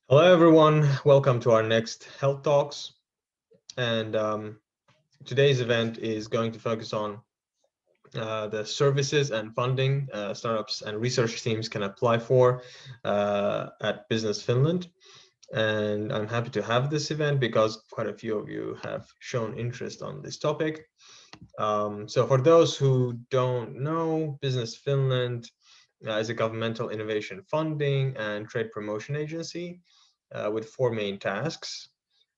Hello everyone, welcome to our next Health Talks. And today's event is going to focus on the services and funding startups and research teams can apply for at Business Finland. And I'm happy to have this event because quite a few of you have shown interest on this topic. So for those who don't know, Business Finland is a governmental innovation funding and trade promotion agency with four main tasks,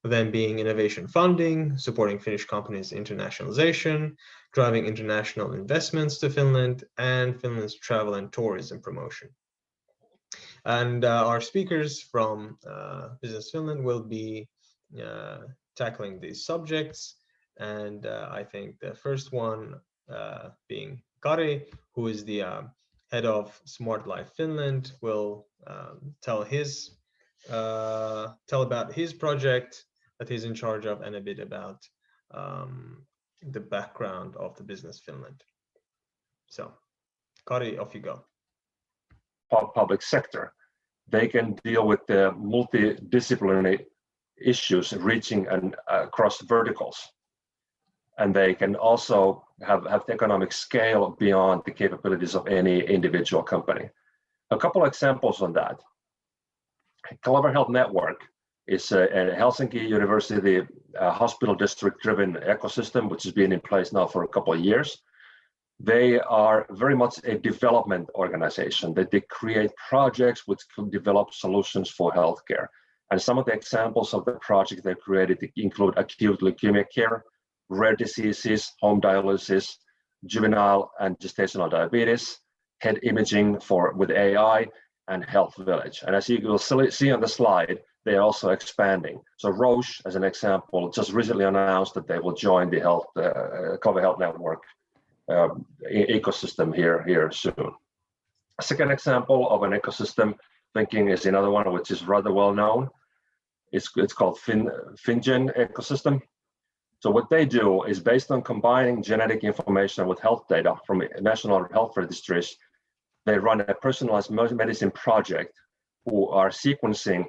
them being innovation funding, supporting Finnish companies' internationalization, driving international investments to Finland, and Finland's travel and tourism promotion. And our speakers from Business Finland will be tackling these subjects. And I think the first one being Kari, who is the head of Smart Life Finland, will tell about his project that he's in charge of and a bit about the background of the Business Finland. So, Kari, off you go. Public sector, they can deal with the multidisciplinary issues reaching and across verticals, and they can also have the economic scale beyond the capabilities of any individual company. A couple of examples on that. Laurea Health Network is a Helsinki University hospital district driven ecosystem which has been in place now for a couple of years. They are very much a development organization that they create projects which can develop solutions for healthcare. And some of the examples of the project they created include acute leukemia care, rare diseases, home dialysis, juvenile and gestational diabetes, head imaging with AI, and health village. And as you will see on the slide, they are also expanding. So Roche, as an example, just recently announced that they will join the Laurea Health Network ecosystem here soon. A second example of an ecosystem thinking is another one which is rather well known. It's called FinGen ecosystem. So what they do is based on combining genetic information with health data from national health registries, they run a personalized medicine project who are sequencing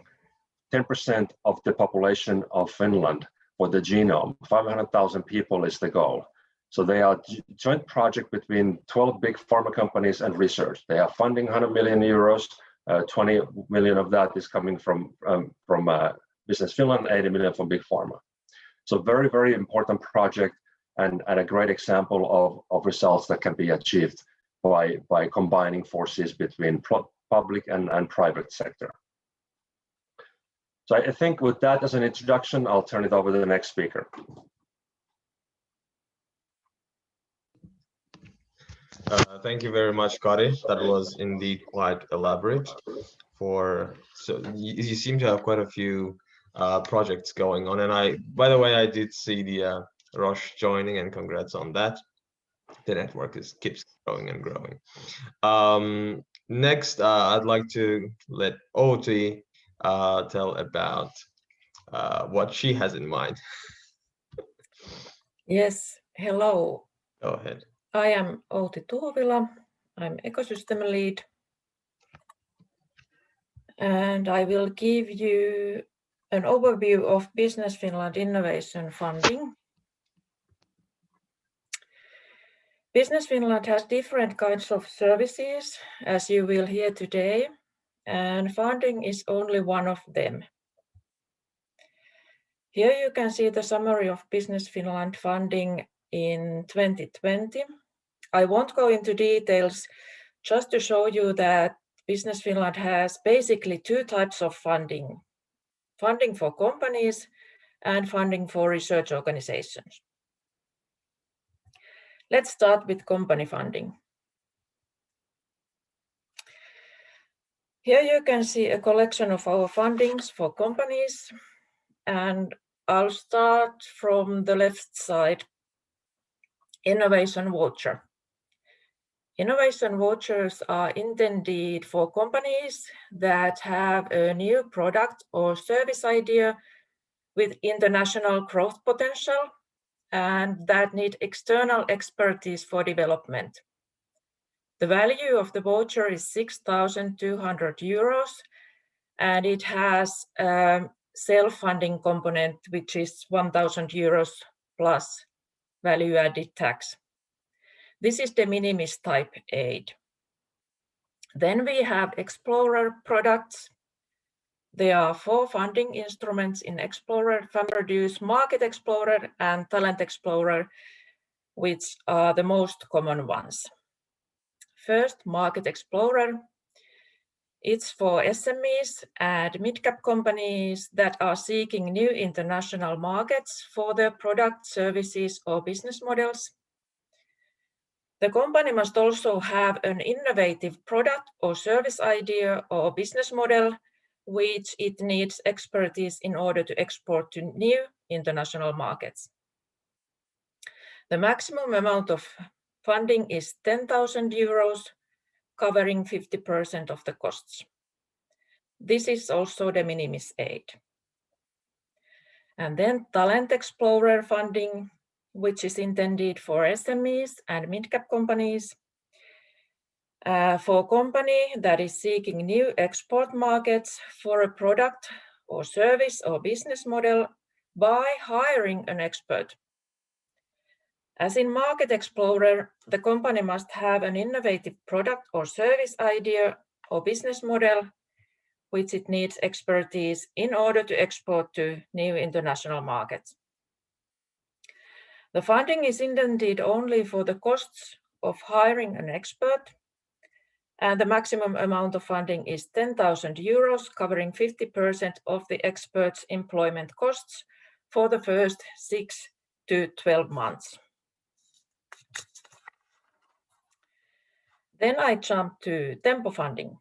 10% of the population of Finland for the genome. 500,000 people is the goal. So they are a joint project between 12 big pharma companies and research. They are funding 100 million euros. 20 million of that is coming from Business Finland, 80 million from big pharma. So very, very important project and a great example of results that can be achieved by combining forces between public and private sector. So I think with that as an introduction, I'll turn it over to the next speaker. Thank you very much, Kari. That was indeed quite elaborate. So you seem to have quite a few projects going on, and by the way, I did see the Roche joining, and congrats on that. The network keeps growing and growing. Next, I'd like to let Outi tell about what she has in mind. Yes, hello. Go ahead. I am Outi Tuovila. I'm ecosystem lead. And I will give you an overview of Business Finland innovation funding. Business Finland has different kinds of services, as you will hear today, and funding is only one of them. Here you can see the summary of Business Finland funding in 2020. I won't go into details, just to show you that Business Finland has basically two types of funding. Funding for companies and funding for research organizations. Let's start with company funding. Here you can see a collection of our fundings for companies, and I'll start from the left side. Innovation voucher. Innovation vouchers are intended for companies that have a new product or service idea with international growth potential and that need external expertise for development. The value of the voucher is 6,200 euros, and it has a self-funding component, which is 1,000 euros plus value-added tax. This is de minimis type aid. Then we have Explorer products. There are 4 funding instruments in Explorer: Fund Produce, Market Explorer, and Talent Explorer, which are the most common ones. First, Market Explorer. It's for SMEs and mid-cap companies that are seeking new international markets for their products, services, or business models. The company must also have an innovative product or service idea or business model, which it needs expertise in order to export to new international markets. The maximum amount of funding is 10,000 euros, covering 50% of the costs. This is also de minimis aid. And then Talent Explorer funding, which is intended for SMEs and mid-cap companies. For a company that is seeking new export markets for a product or service or business model by hiring an expert. As in Market Explorer, the company must have an innovative product or service idea or business model, which it needs expertise in order to export to new international markets. The funding is intended only for the costs of hiring an expert, and the maximum amount of funding is 10,000 euros, covering 50% of the expert's employment costs for the first 6 to 12 months. Then I jump to Tempo funding,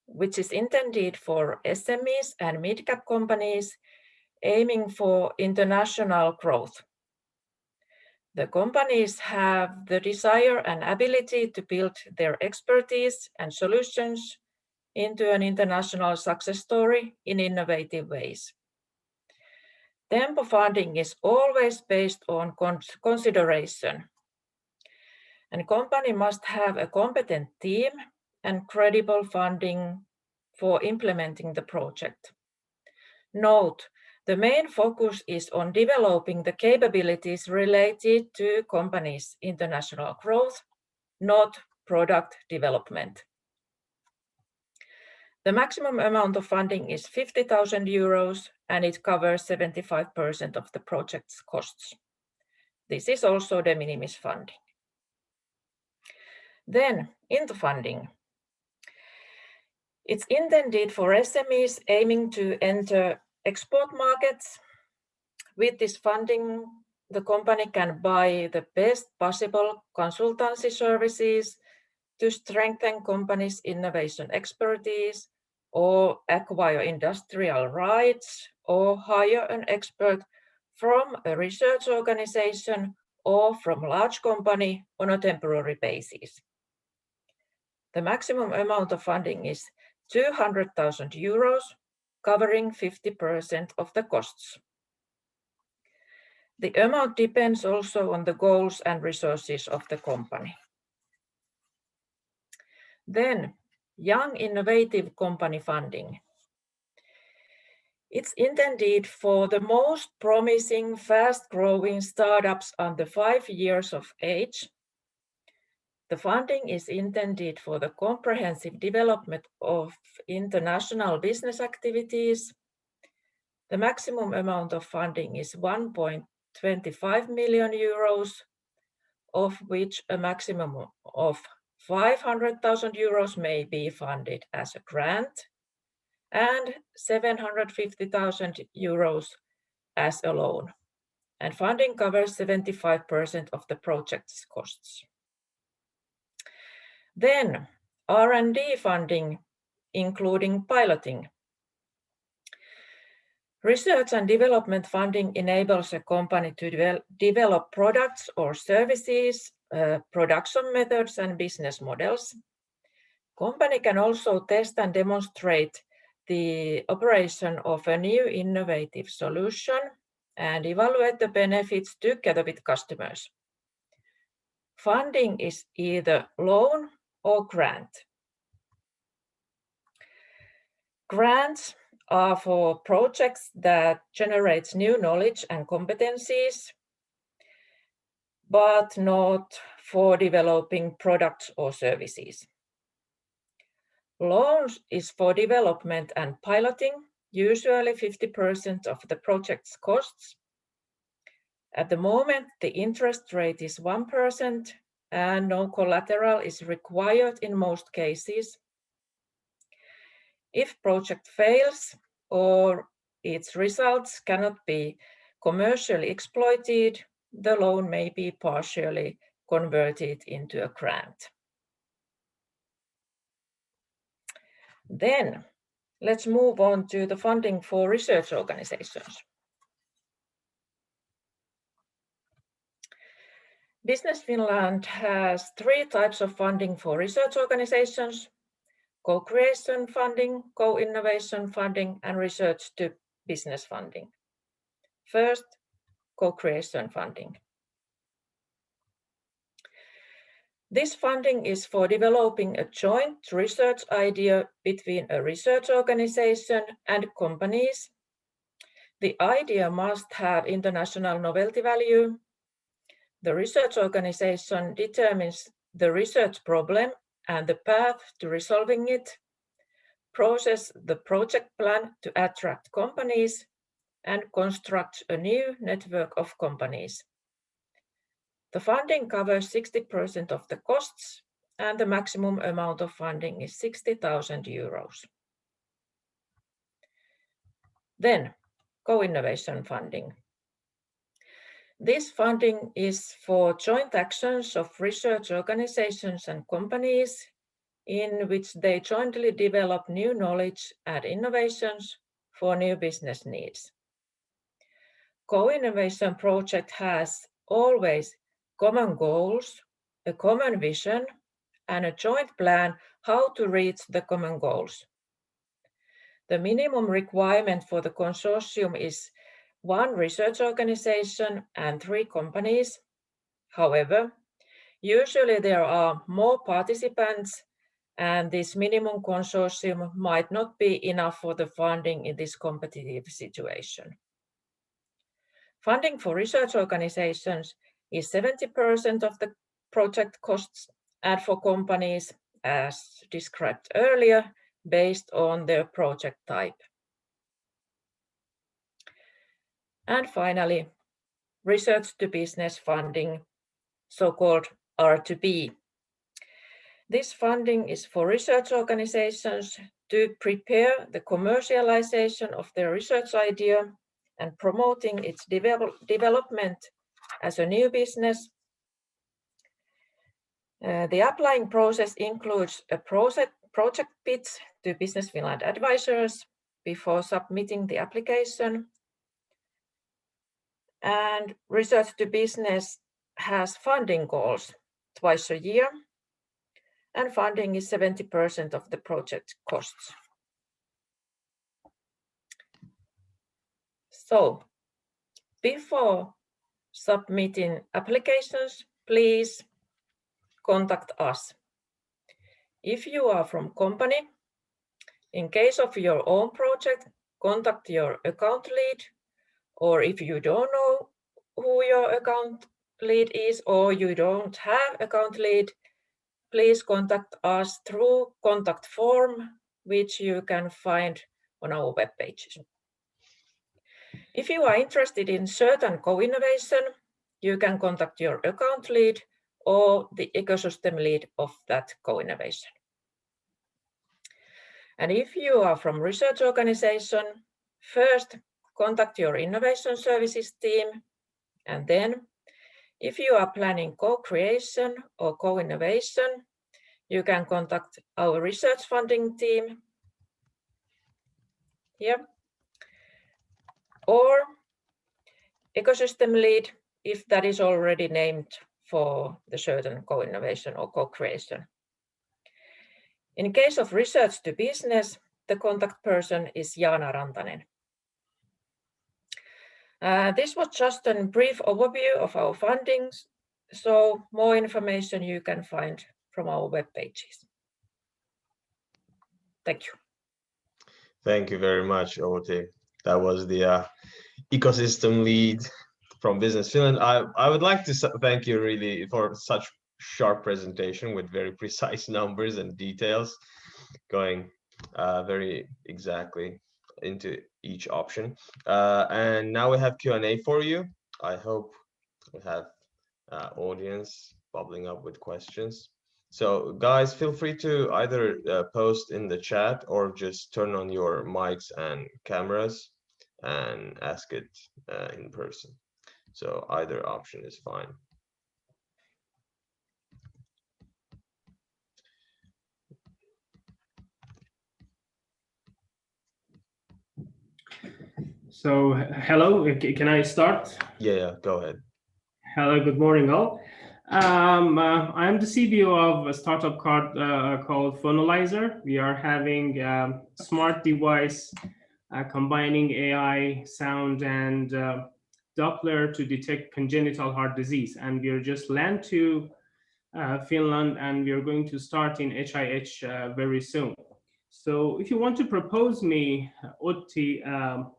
which is intended for SMEs and mid-cap companies aiming for international growth. The companies have the desire and ability to build their expertise and solutions into an international success story in innovative ways. Tempo funding is always based on consideration, and company must have a competent team and credible funding for implementing the project. Note, the main focus is on developing the capabilities related to companies' international growth, not product development. The maximum amount of funding is 50,000 euros, and it covers 75% of the project's costs. This is also de minimis funding. Then, into funding. It's intended for SMEs aiming to enter export markets. With this funding, the company can buy the best possible consultancy services to strengthen company's innovation expertise, or acquire industrial rights, or hire an expert from a research organization or from a large company on a temporary basis. The maximum amount of funding is 200,000 euros, covering 50% of the costs. The amount depends also on the goals and resources of the company. Then, young innovative company funding. It's intended for the most promising, fast-growing startups under 5 years of age. The funding is intended for the comprehensive development of international business activities. The maximum amount of funding is 1.25 million euros, of which a maximum of 500,000 euros may be funded as a grant and 750,000 euros as a loan. And funding covers 75% of the project's costs. Then, R&D funding, including piloting. Research and development funding enables a company to develop products or services, production methods, and business models. Company can also test and demonstrate the operation of a new innovative solution and evaluate the benefits together with customers. Funding is either loan or grant. Grants are for projects that generate new knowledge and competencies, but not for developing products or services. Loans is for development and piloting, usually 50% of the project's costs. At the moment, the interest rate is 1% and no collateral is required in most cases. If project fails or its results cannot be commercially exploited, the loan may be partially converted into a grant. Then let's move on to the funding for research organizations. Business Finland has 3 types of funding for research organizations: co-creation funding, co-innovation funding, and research to business funding. First, co-creation funding. This funding is for developing a joint research idea between a research organization and companies. The idea must have international novelty value. The research organization determines the research problem and the path to resolving it, process the project plan to attract companies, and construct a new network of companies. The funding covers 60% of the costs, and the maximum amount of funding is 60,000 euros. Then, co-innovation funding. This funding is for joint actions of research organizations and companies in which they jointly develop new knowledge and innovations for new business needs. Co-innovation project has always common goals, a common vision, and a joint plan how to reach the common goals. The minimum requirement for the consortium is 1 research organization and 3 companies. However, usually there are more participants, and this minimum consortium might not be enough for the funding in this competitive situation. Funding for research organizations is 70% of the project costs, and for companies, as described earlier, based on their project type. And finally, research to business funding, so-called R2B. This funding is for research organizations to prepare the commercialization of their research idea and promoting its development as a new business. The applying process includes a project pitch to Business Finland advisors before submitting the application. And research to business has funding calls twice a year, and funding is 70% of the project costs. So, before submitting applications, please contact us. If you are from company, in case of your own project, contact your account lead, or if you don't know who your account lead is or you don't have account lead, please contact us through contact form, which you can find on our web pages. If you are interested in certain co-innovation, you can contact your account lead or the ecosystem lead of that co-innovation. And if you are from research organization, first contact your innovation services team, and then if you are planning co-creation or co-innovation, you can contact our research funding team here, or ecosystem lead if that is already named for the certain co-innovation or co-creation. In case of research to business, the contact person is Jaana Rantanen. This was just a brief overview of our fundings, so more information you can find from our web pages. Thank you. Thank you very much, Oti. That was the ecosystem lead from Business Finland. I would like to thank you really for such sharp presentation with very precise numbers and details, going very exactly into each option. And now we have Q&A for you. I hope we have audience bubbling up with questions. So guys, feel free to either post in the chat or just turn on your mics and cameras and ask it in person. So either option is fine. So, hello, can I start? Yeah, go ahead. Hello, good morning all. I'm the CBO of a startup called Phonalyzer. We are having a smart device combining AI, sound, and Doppler to detect congenital heart disease. And we are just land to Finland, and we are going to start in HIH very soon. So if you want to propose me, Otti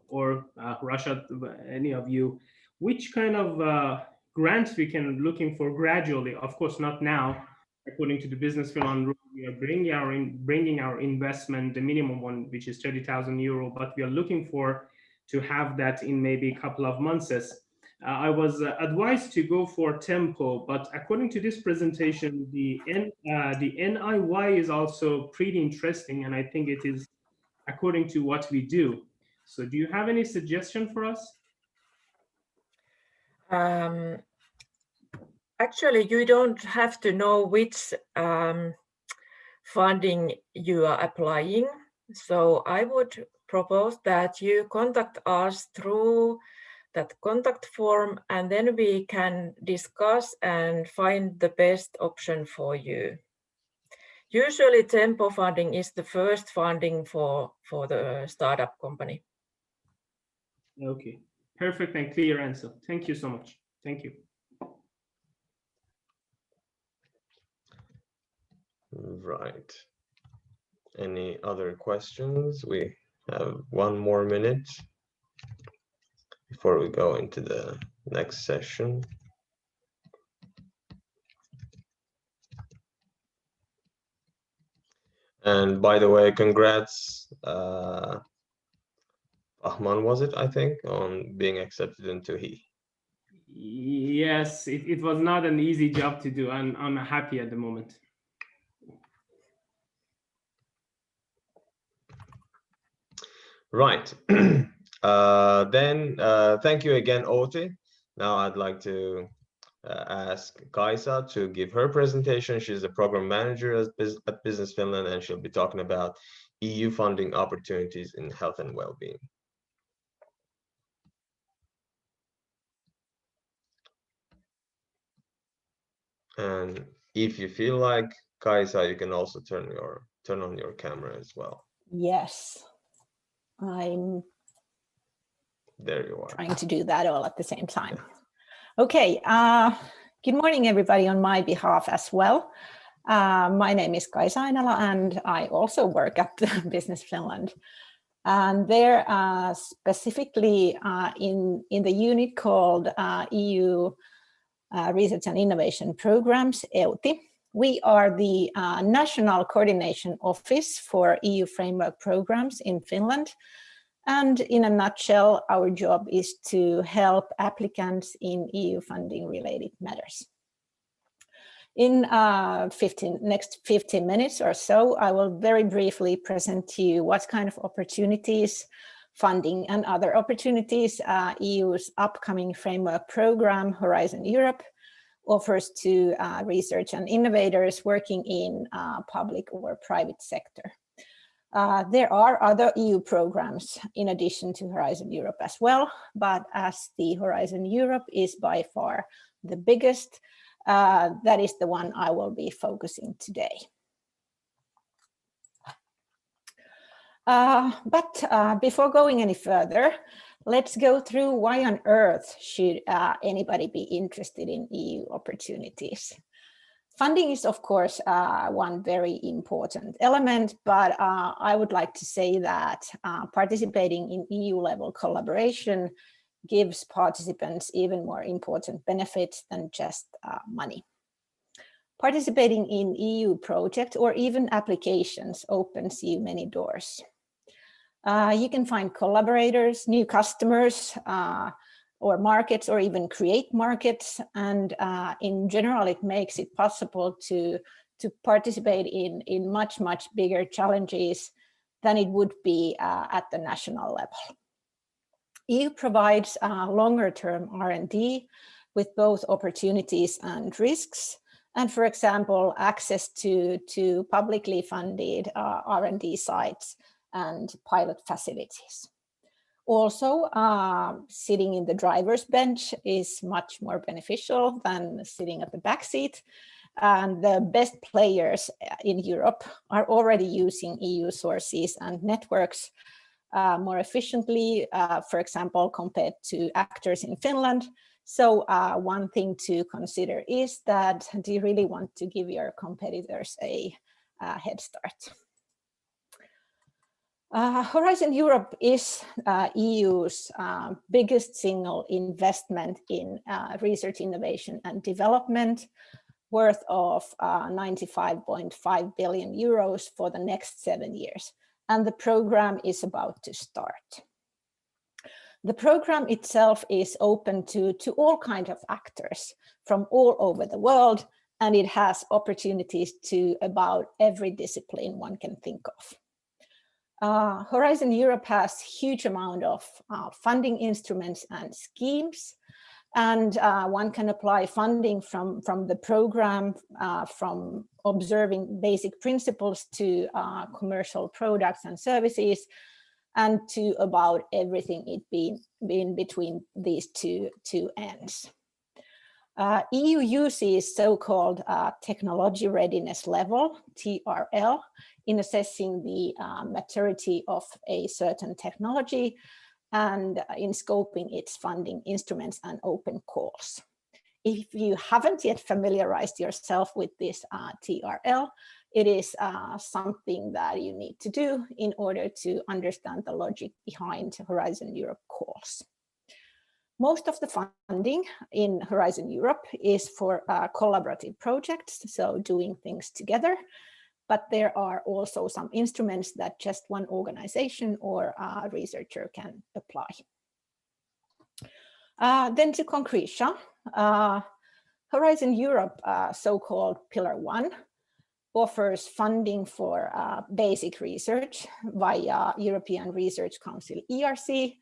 or Rashad, any of you, which kind of grants we can looking for gradually, of course not now, according to the Business Finland rule, we are bringing our investment, the minimum one, which is 30,000 euro, but we are looking for to have that in maybe a couple of months. I was advised to go for tempo, but according to this presentation, the NIY is also pretty interesting, and I think it is according to what we do. So do you have any suggestion for us? Actually, you don't have to know which funding you are applying. So I would propose that you contact us through that contact form, and then we can discuss and find the best option for you. Usually tempo funding is the first funding for the startup company. Okay, perfect and clear answer. Thank you so much. Thank you. Right. Any other questions? We have 1 more minute before we go into the next session. And by the way, congrats, Ahman, was it, I think, on being accepted into HI. Yes, it was not an easy job to do, and I'm happy at the moment. Right. Then thank you again, Oti. Now I'd like to ask Kaisa to give her presentation. She's the program manager at Business Finland, and she'll be talking about EU funding opportunities in health and well-being. And if you feel like, Kaisa, you can also turn on your camera as well. Yes, I'm there you are. Trying to do that all at the same time. Okay, good morning everybody on my behalf as well. My name is Kaisa Ainala and I also work at Business Finland. And there specifically in the unit called EU Research and Innovation Programs, EUTI. We are the National Coordination Office for EU framework programs in Finland. And in a nutshell, our job is to help applicants in EU funding related matters. In next 15 minutes or so, I will very briefly present to you what kind of opportunities, funding and other opportunities EU's upcoming framework program, Horizon Europe, offers to research and innovators working in public or private sector. There are other EU programs in addition to Horizon Europe as well, but as the Horizon Europe is by far the biggest, that is the one I will be focusing today. But before going any further, let's go through why on earth should anybody be interested in EU opportunities. Funding is, of course, one very important element, but I would like to say that participating in EU-level collaboration gives participants even more important benefits than just money. Participating in EU projects or even applications opens you many doors. You can find collaborators, new customers, or markets, or even create markets. And in general, it makes it possible to participate in much bigger challenges than it would be at the national level. EU provides longer term R&D with both opportunities and risks. And for example, access to publicly funded R&D sites and pilot facilities. Also, sitting in the driver's bench is much more beneficial than sitting at the back seat. And the best players in Europe are already using EU sources and networks more efficiently, for example, compared to actors in Finland. So one thing to consider is that, do you really want to give your competitors a head start? Horizon Europe is EU's biggest single investment in research, innovation and development, worth of 95.5 billion euros for the next 7 years. And the program is about to start. The program itself is open to all kinds of actors from all over the world, and it has opportunities to about every discipline one can think of. Horizon Europe has huge amount of funding instruments and schemes, and one can apply funding from the program, from observing basic principles to commercial products and services, and to about everything in between these two ends. EU uses so-called technology readiness level, TRL, in assessing the maturity of a certain technology and in scoping its funding instruments and open calls. If you haven't yet familiarized yourself with this TRL, it is something that you need to do in order to understand the logic behind Horizon Europe calls. Most of the funding in Horizon Europe is for collaborative projects, so doing things together. But there are also some instruments that just one organization or researcher can apply. Then to concretion, Horizon Europe, so-called Pillar 1, offers funding for basic research via European Research Council, ERC,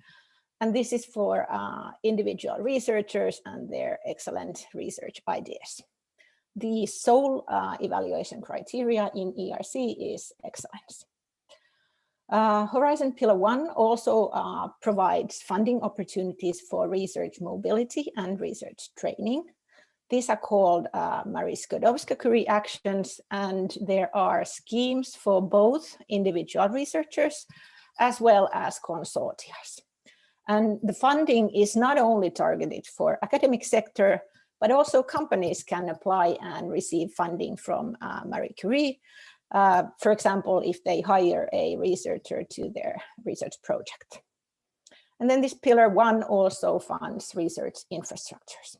and this is for individual researchers and their excellent research ideas. The sole evaluation criteria in ERC is excellence. Horizon Pillar 1 also provides funding opportunities for research mobility and research training. These are called Marie Skłodowska-Curie actions, and there are schemes for both individual researchers as well as consortia. And the funding is not only targeted for academic sector, but also companies can apply and receive funding from Marie Curie, for example, if they hire a researcher to their research project. And then this Pillar 1 also funds research infrastructures.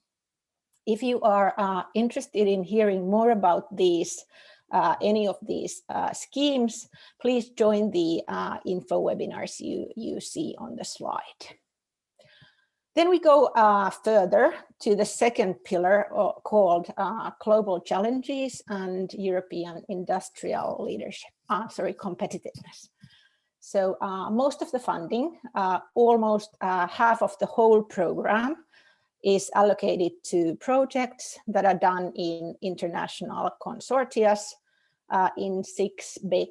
If you are interested in hearing more about these, any of these schemes, please join the info webinars you see on the slide. Then we go further to the second pillar called Global Challenges and European Industrial Leadership, competitiveness. So most of the funding, almost half of the whole program, is allocated to projects that are done in international consortia in 6 big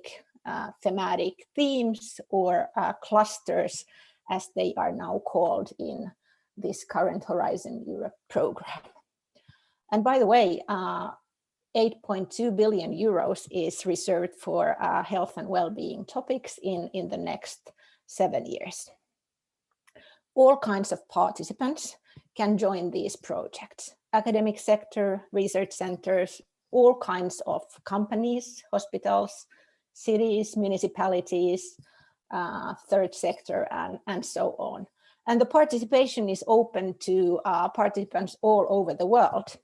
thematic themes or clusters, as they are now called in this current Horizon Europe program. And by the way, 8.2 billion euros is reserved for health and well-being topics in the next 7 years. All kinds of participants can join these projects: academic sector, research centers, all kinds of companies, hospitals, cities, municipalities, third sector, and so on. And the participation is open to participants all over the world.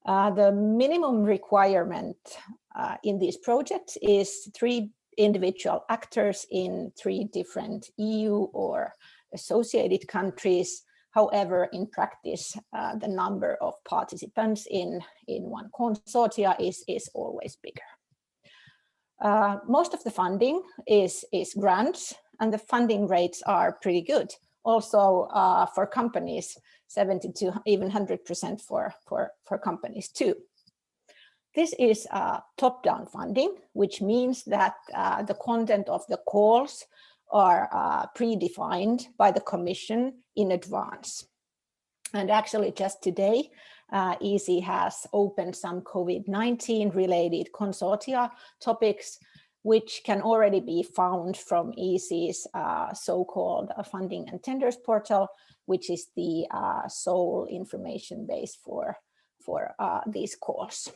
The minimum requirement in these projects is 3 individual actors in 3 different EU or associated countries. However, in practice, the number of participants in one consortia is always bigger. Most of the funding is grants, and the funding rates are pretty good. Also for companies, 70 to even 100% for companies too. This is top-down funding, which means that the content of the calls are predefined by the Commission in advance. And actually just today, EC has opened some COVID-19 related consortia topics, which can already be found from EC's so-called funding and tenders portal, which is the sole information base for these calls.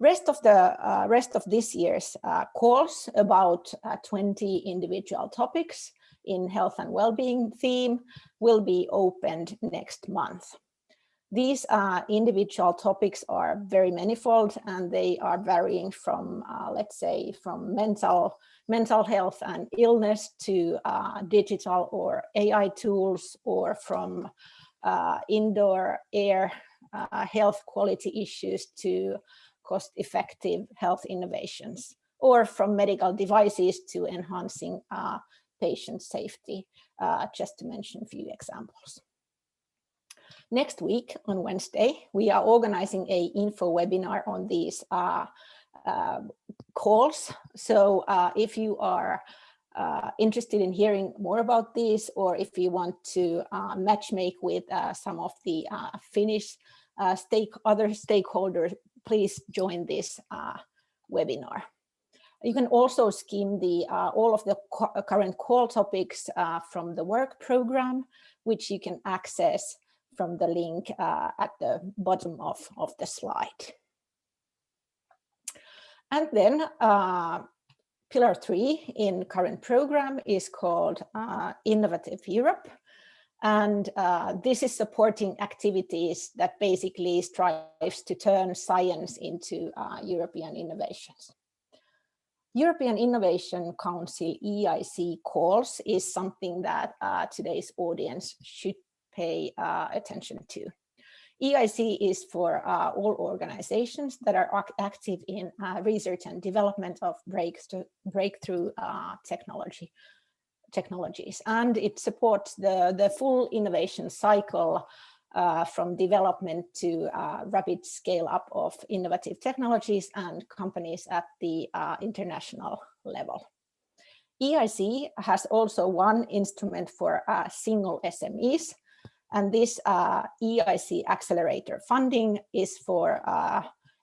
Rest of this year's calls, about 20 individual topics in health and well-being theme, will be opened next month. These individual topics are very manifold, and they are varying from, let's say, from mental health and illness to digital or AI tools, or from indoor air health quality issues to cost-effective health innovations, or from medical devices to enhancing patient safety, just to mention a few examples. Next week, on Wednesday, we are organizing an info webinar on these calls. So if you are interested in hearing more about these, or if you want to matchmake with some of the Finnish other stakeholders, please join this webinar. You can also skim all of the current call topics from the work program, which you can access from the link at the bottom of the slide. And then Pillar 3 in current program is called Innovative Europe. And this is supporting activities that basically strives to turn science into European innovations. European Innovation Council EIC calls is something that today's audience should pay attention to. EIC is for all organizations that are active in research and development of breakthrough technologies, and it supports the full innovation cycle from development to rapid scale up of innovative technologies and companies at the international level. EIC has also one instrument for single SMEs, and this EIC accelerator funding is for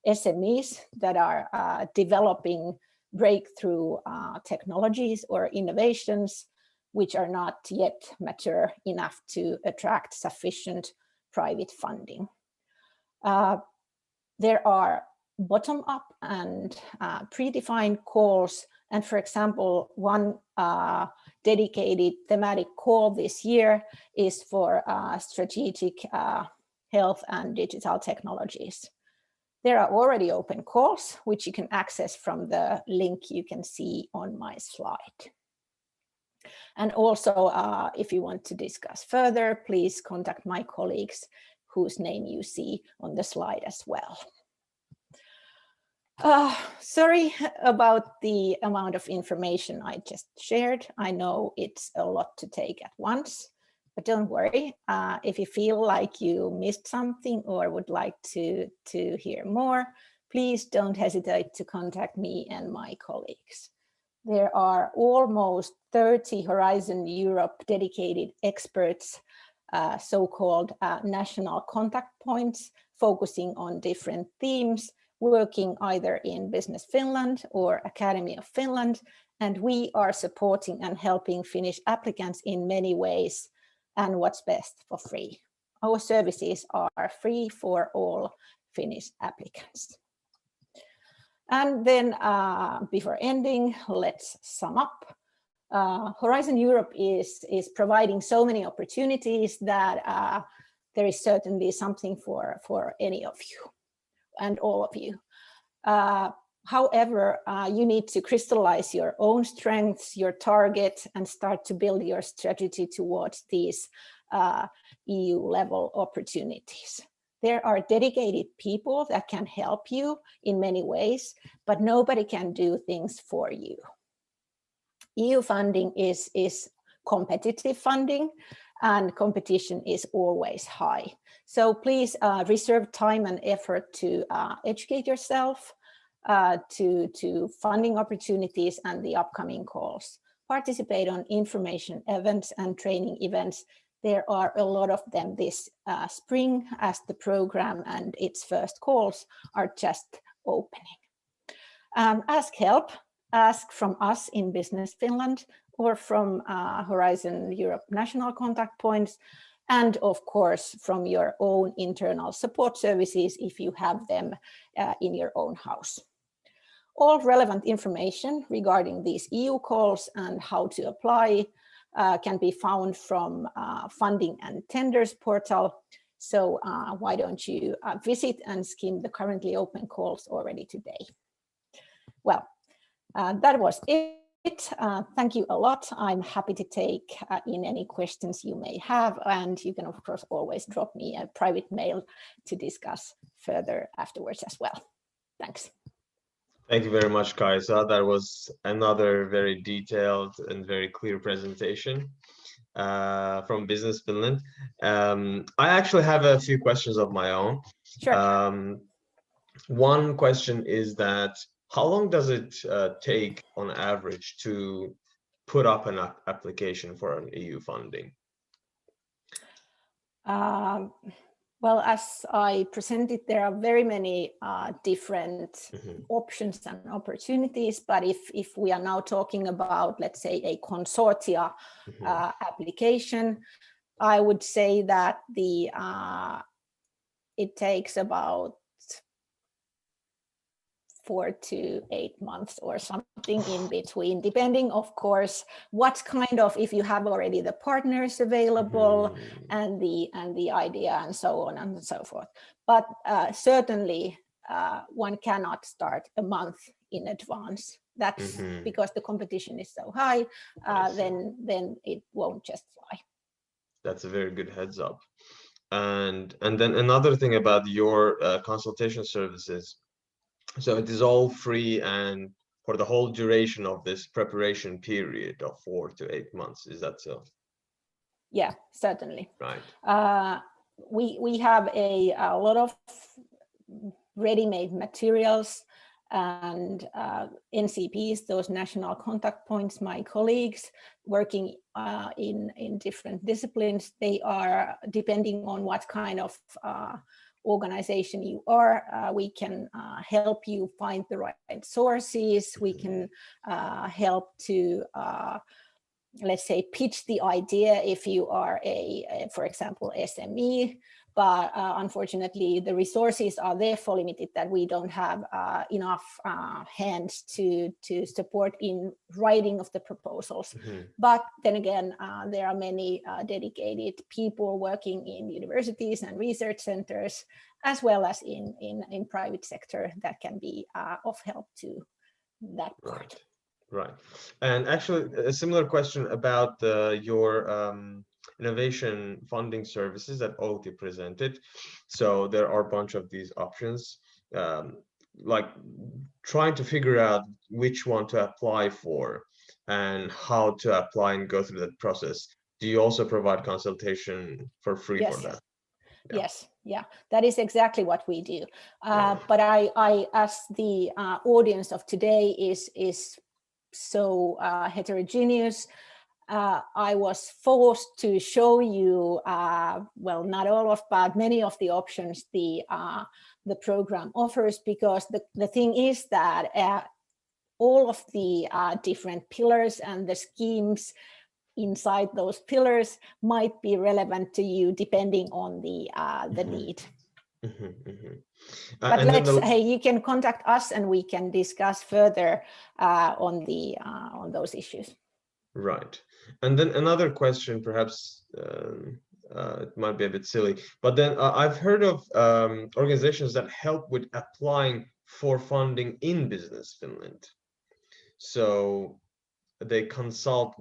SMEs that are developing breakthrough technologies or innovations which are not yet mature enough to attract sufficient private funding. There are bottom-up and predefined calls, and for example, one dedicated thematic call this year is for strategic health and digital technologies. There are already open calls, which you can access from the link you can see on my slide. And also, if you want to discuss further, please contact my colleagues whose name you see on the slide as well. Sorry about the amount of information I just shared. I know it's a lot to take at once, but don't worry. If you feel like you missed something or would like to hear more, please don't hesitate to contact me and my colleagues. There are almost 30 Horizon Europe dedicated experts, so-called national contact points, focusing on different themes, working either in Business Finland or Academy of Finland, and we are supporting and helping Finnish applicants in many ways, and what's best, for free. Our services are free for all Finnish applicants. And then before ending, let's sum up. Horizon Europe is providing so many opportunities that there is certainly something for any of you and all of you. However, you need to crystallize your own strengths, your target, and start to build your strategy towards these EU-level opportunities. There are dedicated people that can help you in many ways, but nobody can do things for you. EU funding is competitive funding, and competition is always high. So please reserve time and effort to educate yourself to funding opportunities and the upcoming calls. Participate on information events and training events. There are a lot of them this spring as the program and its first calls are just opening. Ask help, ask from us in Business Finland or from Horizon Europe national contact points, and of course from your own internal support services if you have them in your own house. All relevant information regarding these EU calls and how to apply can be found from Funding and Tenders portal. So why don't you visit and skim the currently open calls already today. Well, that was it. Thank you a lot. I'm happy to take in any questions you may have, and you can of course always drop me a private mail to discuss further afterwards as well. Thanks. Thank you very much, Kaisa. That was another very detailed and very clear presentation from Business Finland. I actually have a few questions of my own. Sure. One question is that how long does it take on average to put up an application for an EU funding? Well, as I presented, there are very many different options and opportunities. But if we are now talking about, let's say, a consortia application, I would say that it takes about 4 to 8 months or something in between, depending, of course, what kind of, if you have already the partners available and the idea and so on and so forth. But certainly one cannot start a month in advance. That's because the competition is so high, then it won't just fly. That's a very good heads up. And then another thing about your consultation services. So it is all free and for the whole duration of this preparation period of 4 to 8 months. Is that so? Yeah, certainly. Right. We have a lot of ready-made materials and NCPs, those national contact points, my colleagues working in different disciplines. They are, depending on what kind of organization you are, we can help you find the right sources. We can help to, let's say, pitch the idea if you are for example, SME. But unfortunately, the resources are therefore limited that we don't have enough hands to support in writing of the proposals. But then again, there are many dedicated people working in universities and research centers, as well as in private sector that can be of help to that part. Right. And actually, a similar question about your innovation funding services that Outi presented. So there are a bunch of these options, like trying to figure out which one to apply for and how to apply and go through that process. Do you also provide consultation for free for that? Yeah. Yes, yeah, that is exactly what we do. But I as the audience of today is so heterogeneous, I was forced to show you, well, not all of, but many of the options the program offers, because the thing is that all of the different pillars and the schemes inside those pillars might be relevant to you depending on the need. But hey, you can contact us and we can discuss further on those issues. Right. And then another question, perhaps it might be a bit silly, but then I've heard of organizations that help with applying for funding in Business Finland. So they consult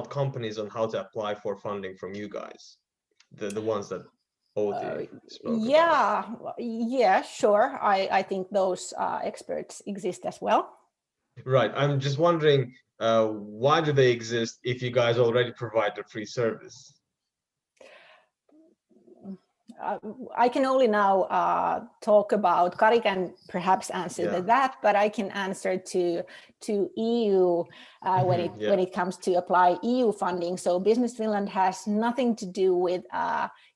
companies on how to apply for funding from you guys, the ones that Outi spoke about. Yeah, sure. I think those experts exist as well. Right. I'm just wondering, why do they exist if you guys already provide a free service? I can only now talk about, Kari can perhaps answer that, but I can answer to EU when it comes to apply EU funding. So Business Finland has nothing to do with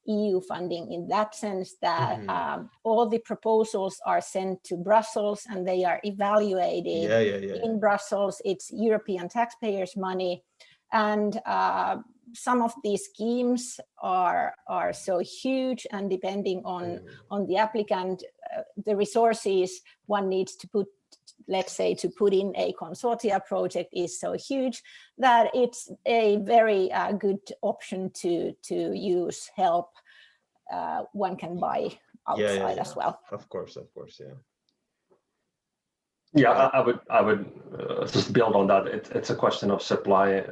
EU funding in that sense that all the proposals are sent to Brussels and they are evaluated in Brussels. It's European taxpayers' money. And some of these schemes are so huge, and depending on the applicant, the resources one needs to put, let's say, to put in a consortia project is so huge that it's a very good option to use help one can buy outside as well. Of course, yeah. Yeah, I would just build on that. It's a question of supply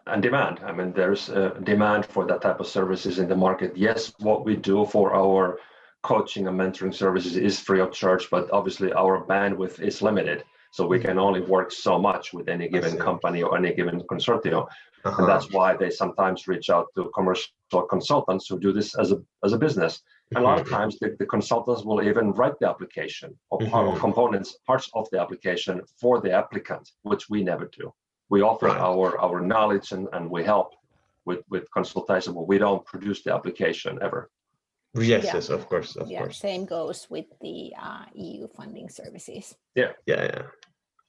and demand. I mean, there's a demand for that type of services in the market. Yes, what we do for our coaching and mentoring services is free of charge, but obviously our bandwidth is limited. So we can only work so much with any given company or any given consortium. And that's why they sometimes reach out to commercial consultants who do this as a business. And a lot of times the consultants will even write the application or parts of the application for the applicant, which we never do. We offer our knowledge and we help with consultation, but we don't produce the application ever. Yes, of course. Same goes with the EU funding services. Yeah.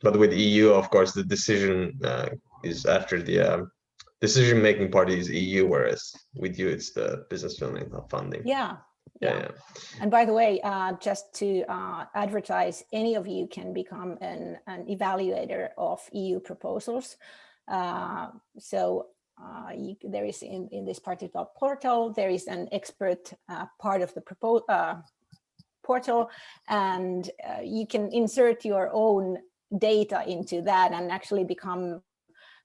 But with EU, of course, the decision is after the decision-making party is EU, whereas with you, it's the Business Finland funding. Yeah. And by the way, just to advertise, any of you can become an evaluator of EU proposals. There is in this particular portal, there is an expert part of the portal, and you can insert your own data into that and actually become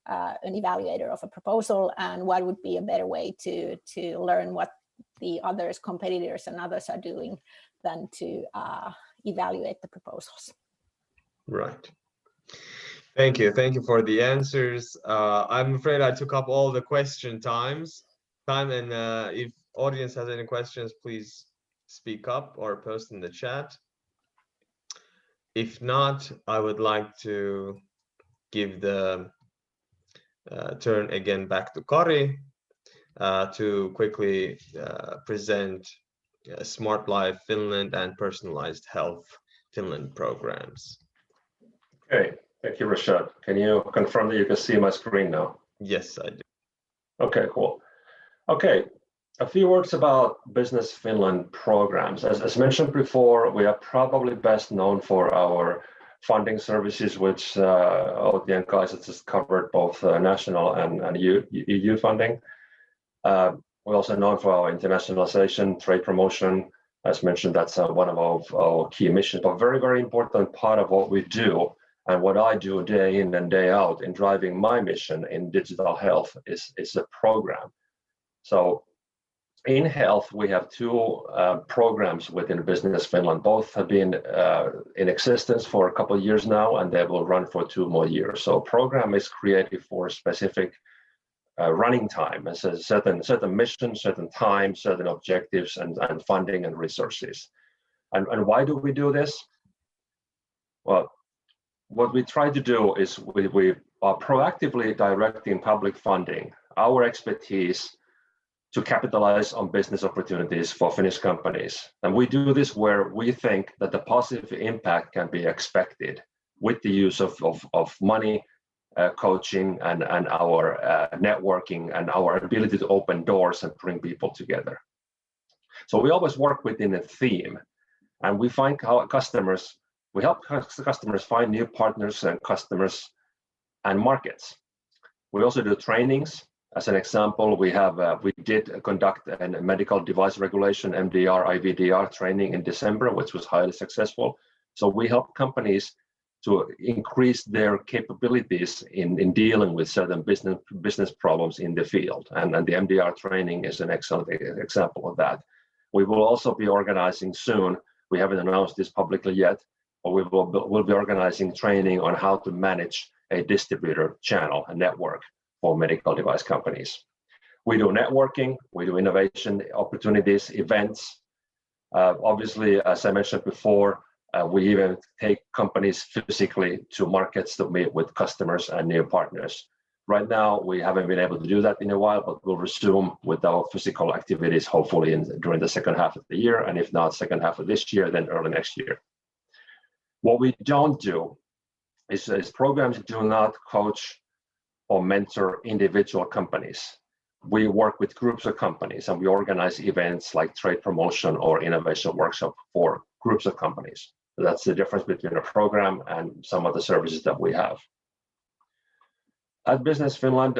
an evaluator of a proposal. And what would be a better way to learn what the others, competitors and others are doing than to evaluate the proposals. Right. Thank you for the answers. I'm afraid I took up all the question time, and if audience has any questions, please speak up or post in the chat. If not, I would like to give the turn again back to Kari to quickly present Smart Life Finland and Personalized Health Finland programs. Okay, thank you, Rashad. Can you confirm that you can see my screen now? Yes, I do. Okay, cool. Okay, a few words about Business Finland programs. As mentioned before, we are probably best known for our funding services, which Outi and Kaisa just covered, both national and EU funding. We're also known for our internationalization, trade promotion. As mentioned, that's one of our key missions, but very, very important part of what we do and what I do day in and day out in driving my mission in digital health is a program. So in health, we have two programs within Business Finland. Both have been in existence for a couple of years now, and they will run for 2 more years. So program is created for a specific running time, as a certain mission, certain time, certain objectives, and funding and resources. And why do we do this? Well, what we try to do is we are proactively directing public funding, our expertise, to capitalize on business opportunities for Finnish companies. And we do this where we think that the positive impact can be expected with the use of money, coaching, and our networking and our ability to open doors and bring people together. So we always work within a theme, and we find how customers, we help customers find new partners and customers and markets. We also do trainings. As an example, we did conduct a medical device regulation, MDR, IVDR training in December, which was highly successful. So we help companies to increase their capabilities in dealing with certain business problems in the field. And the MDR training is an excellent example of that. We will also be organizing soon, we haven't announced this publicly yet, but we'll be organizing training on how to manage a distributor channel, a network for medical device companies. We do networking, we do innovation opportunities, events. Obviously, as I mentioned before, we even take companies physically to markets to meet with customers and new partners. Right now, we haven't been able to do that in a while, but we'll resume with our physical activities hopefully during the second half of the year, and if not second half of this year, then early next year. What we don't do is programs do not coach or mentor individual companies. We work with groups of companies and we organize events like trade promotion or innovation workshop for groups of companies. So that's the difference between a program and some of the services that we have. At Business Finland,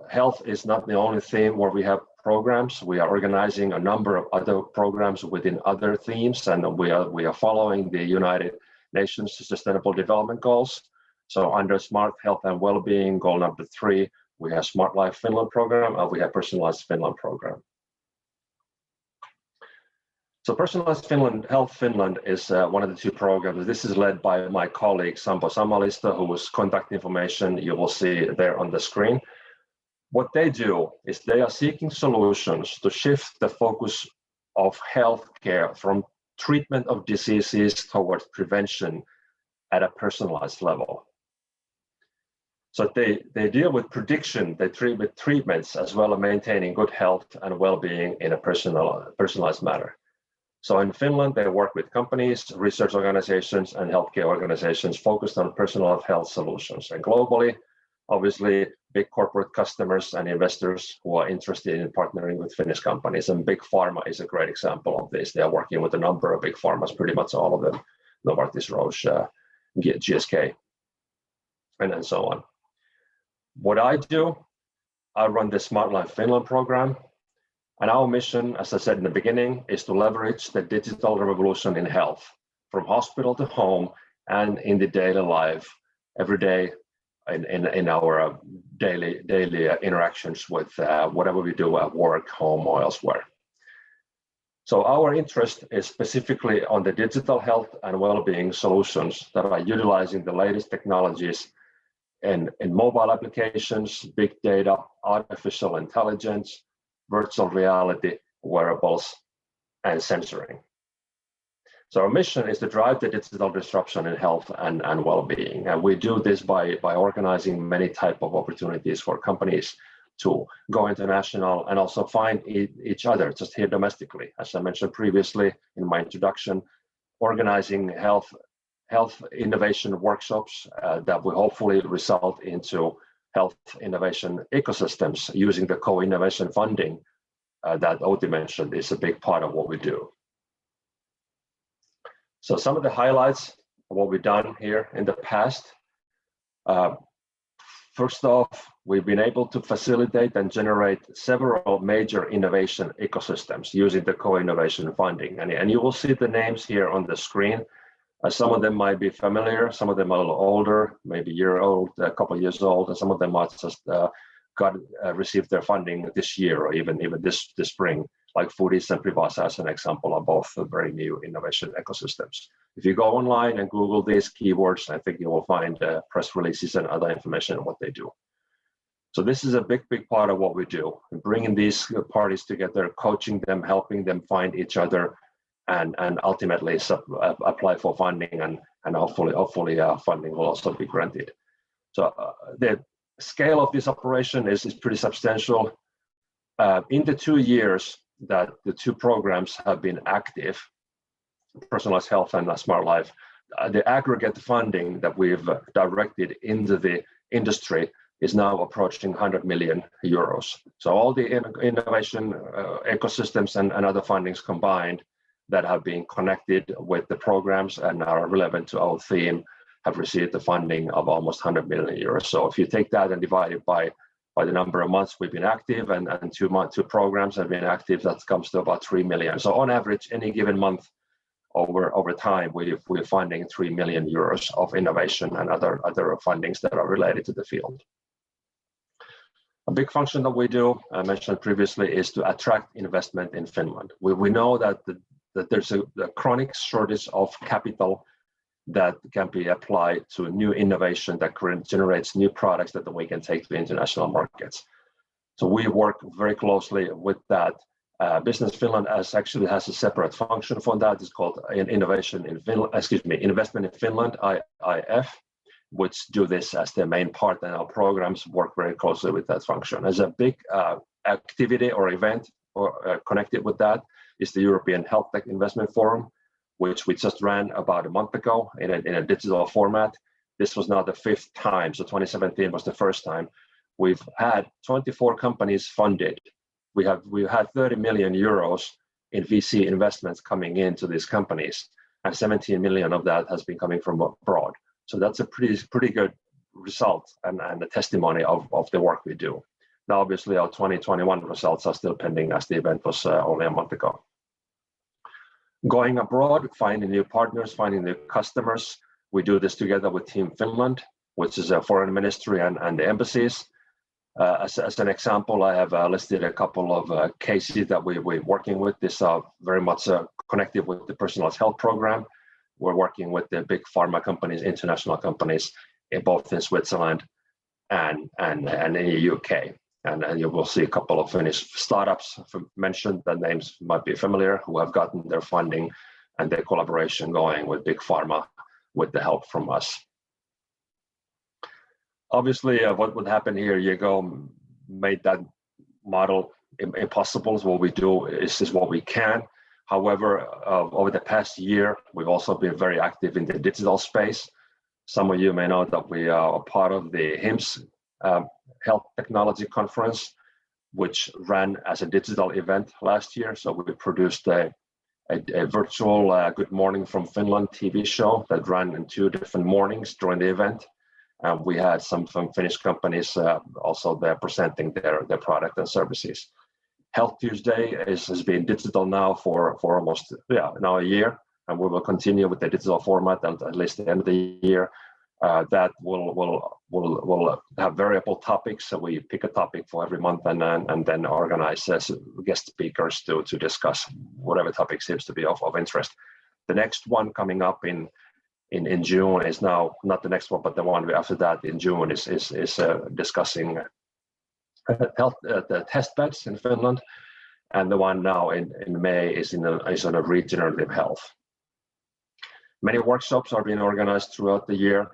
health is not the only theme where we have programs. We are organizing a number of other programs within other themes, and we are following the United Nations Sustainable Development Goals. So under Smart Health and Wellbeing, goal number 3, we have Smart Life Finland program, and we have Personalized Finland program. So Personalized Finland, Health Finland is one of the 2 programs. This is led by my colleague Sampo Samalista, whose contact information you will see there on the screen. What they do is they are seeking solutions to shift the focus of healthcare from treatment of diseases towards prevention at a personalized level. So they deal with prediction, they treat with treatments, as well as maintaining good health and well-being in a personalized manner. So in Finland, they work with companies, research organizations, and healthcare organizations focused on personal health solutions. And globally, obviously, big corporate customers and investors who are interested in partnering with Finnish companies. And Big Pharma is a great example of this. They are working with a number of big pharmas, pretty much all of them, Novartis, Roche, GSK, and so on. What I do, I run the Smart Life Finland program. And our mission, as I said in the beginning, is to leverage the digital revolution in health, from hospital to home and in the daily life, every day in our daily interactions with whatever we do at work, home, or elsewhere. So our interest is specifically on the digital health and well-being solutions that are utilizing the latest technologies in mobile applications, big data, artificial intelligence, virtual reality, wearables, and sensoring. So our mission is to drive the digital disruption in health and well-being. And we do this by organizing many types of opportunities for companies to go international and also find each other just here domestically. As I mentioned previously in my introduction, organizing health innovation workshops that will hopefully result into health innovation ecosystems using the co-innovation funding that Outi mentioned is a big part of what we do. So some of the highlights of what we've done here in the past. First off, we've been able to facilitate and generate several major innovation ecosystems using the co-innovation funding. And you will see the names here on the screen. Some of them might be familiar, some of them are a little older, maybe a year old, a couple of years old, and some of them might just received their funding this year or even this spring, like Foodies and Privasa as an example are both very new innovation ecosystems. If you go online and Google these keywords, I think you will find press releases and other information on what they do. So this is a big part of what we do, bringing these parties together, coaching them, helping them find each other, and ultimately apply for funding, and hopefully funding will also be granted. So the scale of this operation is pretty substantial. In the 2 years that the 2 programs have been active, Personalized Health and Smart Life, the aggregate funding that we've directed into the industry is now approaching 100 million euros. So all the innovation ecosystems and other fundings combined that have been connected with the programs and are relevant to our theme have received the funding of almost 100 million euros. So if you take that and divide it by the number of months we've been active and two programs have been active, that comes to about 3 million. So on average, any given month over time, we're funding 3 million euros of innovation and other fundings that are related to the field. A big function that we do, I mentioned previously, is to attract investment in Finland. We know that there's a chronic shortage of capital that can be applied to new innovation that generates new products that we can take to international markets. So we work very closely with that. Business Finland actually has a separate function for that. It's called Investment in Finland, IIF, which do this as their main part, and our programs work very closely with that function. As a big activity or event connected with that is the European Health Tech Investment Forum, which we just ran about a month ago in a digital format. This was now the 5th time, so 2017 was the first time. We've had 24 companies funded. We've had 30 million euros in VC investments coming into these companies, and 17 million of that has been coming from abroad. So that's a pretty good result and a testimony of the work we do. Now, obviously, our 2021 results are still pending as the event was only a month ago. Going abroad, finding new partners, finding new customers. We do this together with Team Finland, which is a foreign ministry and the embassies. As an example, I have listed a couple of cases that we're working with. These are very much connected with the personalized health program. We're working with the big pharma companies, international companies, both in Switzerland and in the UK. And you will see a couple of Finnish startups mentioned. The names might be familiar, who have gotten their funding and their collaboration going with big pharma with the help from us. Obviously, what would happen here, you go made that model impossible. So what we do is what we can. However, over the past year, we've also been very active in the digital space. Some of you may know that we are a part of the HIMSS Health Technology Conference, which ran as a digital event last year. So we produced a virtual Good Morning from Finland TV show that ran in 2 different mornings during the event. We had some Finnish companies also there presenting their product and services. Health Tuesday has been digital now for almost now a year, and we will continue with the digital format until at least the end of the year. That will have variable topics, so we pick a topic for every month and then organize guest speakers to discuss whatever topic seems to be of interest. The next one coming up in June is now not the next one, but the one after that in June is discussing the test beds in Finland, and the one now in May is on a regenerative health. Many workshops are being organized throughout the year.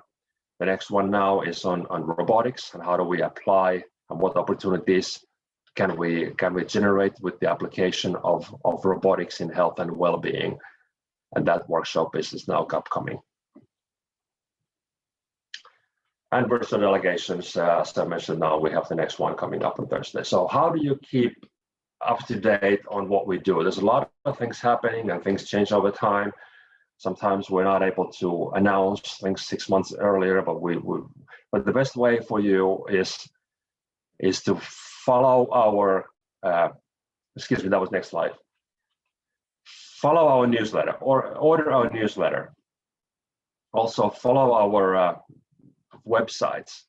The next one now is on robotics and how do we apply and what opportunities can we generate with the application of robotics in health and well-being, and that workshop is now upcoming. And virtual delegations, as I mentioned, now we have the next one coming up on Thursday. So how do you keep up to date on what we do? There's a lot of things happening and things change over time. Sometimes we're not able to announce things 6 months earlier, but the best way for you is to follow our, excuse me, that was next slide. Follow our newsletter or order our newsletter. Also follow our websites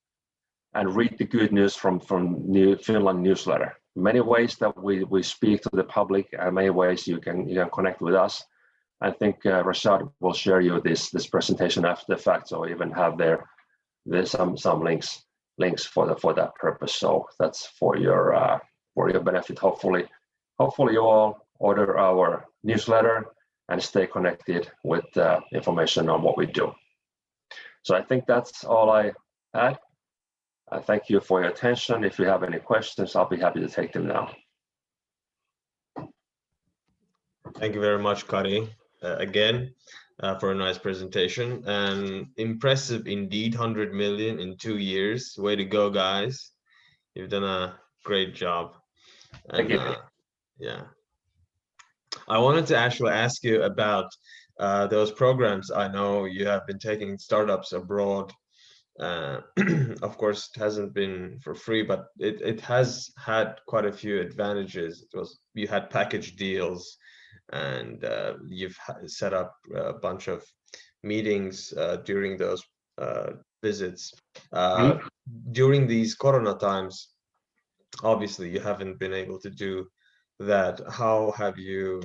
and read the good news from New Finland newsletter. Many ways that we speak to the public, and many ways you can connect with us. I think Rashad will share you this presentation after the fact, so even have there's some links for that purpose. So that's for your benefit. Hopefully you all order our newsletter and stay connected with information on what we do. So I think that's all I had. I thank you for your attention. If you have any questions, I'll be happy to take them now. Thank you very much, Kari, again. for a nice presentation, and impressive indeed. 100 million in 2 years. Way to go, guys! You've done a great job. And Thank you. yeah, I wanted to actually ask you about those programs. I know you have been taking startups abroad. Of course, it hasn't been for free, but it has had quite a few advantages. You had package deals, and you've set up a bunch of meetings during those visits. During these Corona times, obviously you haven't been able to do that. How have you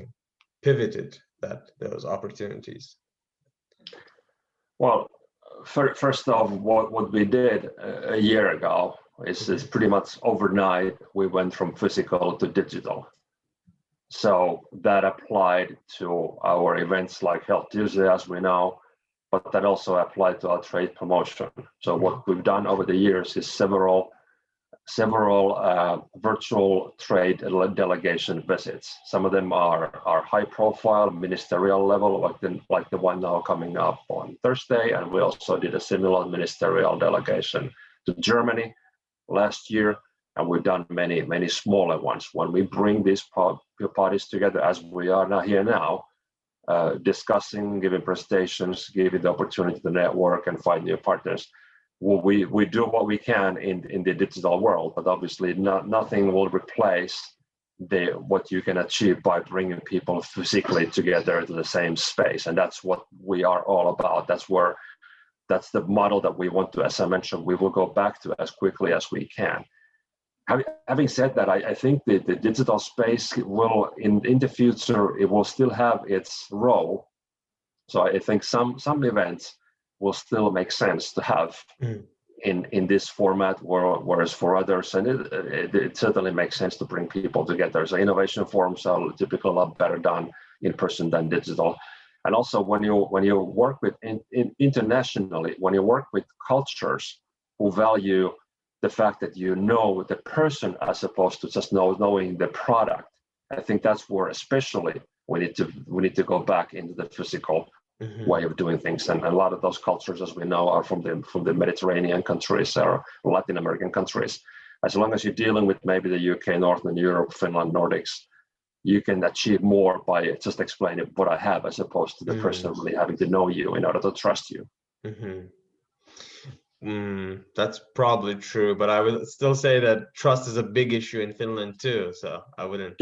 pivoted those opportunities? Well, first off, what we did a year ago is pretty much overnight. We went from physical to digital. So that applied to our events like Health Tuesday, as we know, but that also applied to our trade promotion. So what we've done over the years is several virtual trade delegation visits. Some of them are high profile, ministerial level, like the one now coming up on Thursday. And we also did a similar ministerial delegation to Germany last year. And we've done many smaller ones. When we bring these parties together, as we are now, discussing, giving presentations, giving the opportunity to network and find new partners. Well, we do what we can in the digital world, but obviously nothing will replace what you can achieve by bringing people physically together to the same space. And that's what we are all about. That's the model that we want to, as I mentioned, we will go back to as quickly as we can. Having said that, I think the digital space will, in the future, it will still have its role. So I think some events will still make sense to have in this format, whereas for others, and it certainly makes sense to bring people together. So innovation forums are typically a lot better done in person than digital. And also when you work with internationally, when you work with cultures who value the fact that you know the person as opposed to just knowing the product, I think that's where especially we need to go back into the physical way of doing things. And a lot of those cultures, as we know, are from the Mediterranean countries or Latin American countries. As long as you're dealing with maybe the UK, Northern Europe, Finland, Nordics, you can achieve more by just explaining what I have as opposed to the person really having to know you in order to trust you. That's probably true, but I would still say that trust is a big issue in Finland too. So I wouldn't.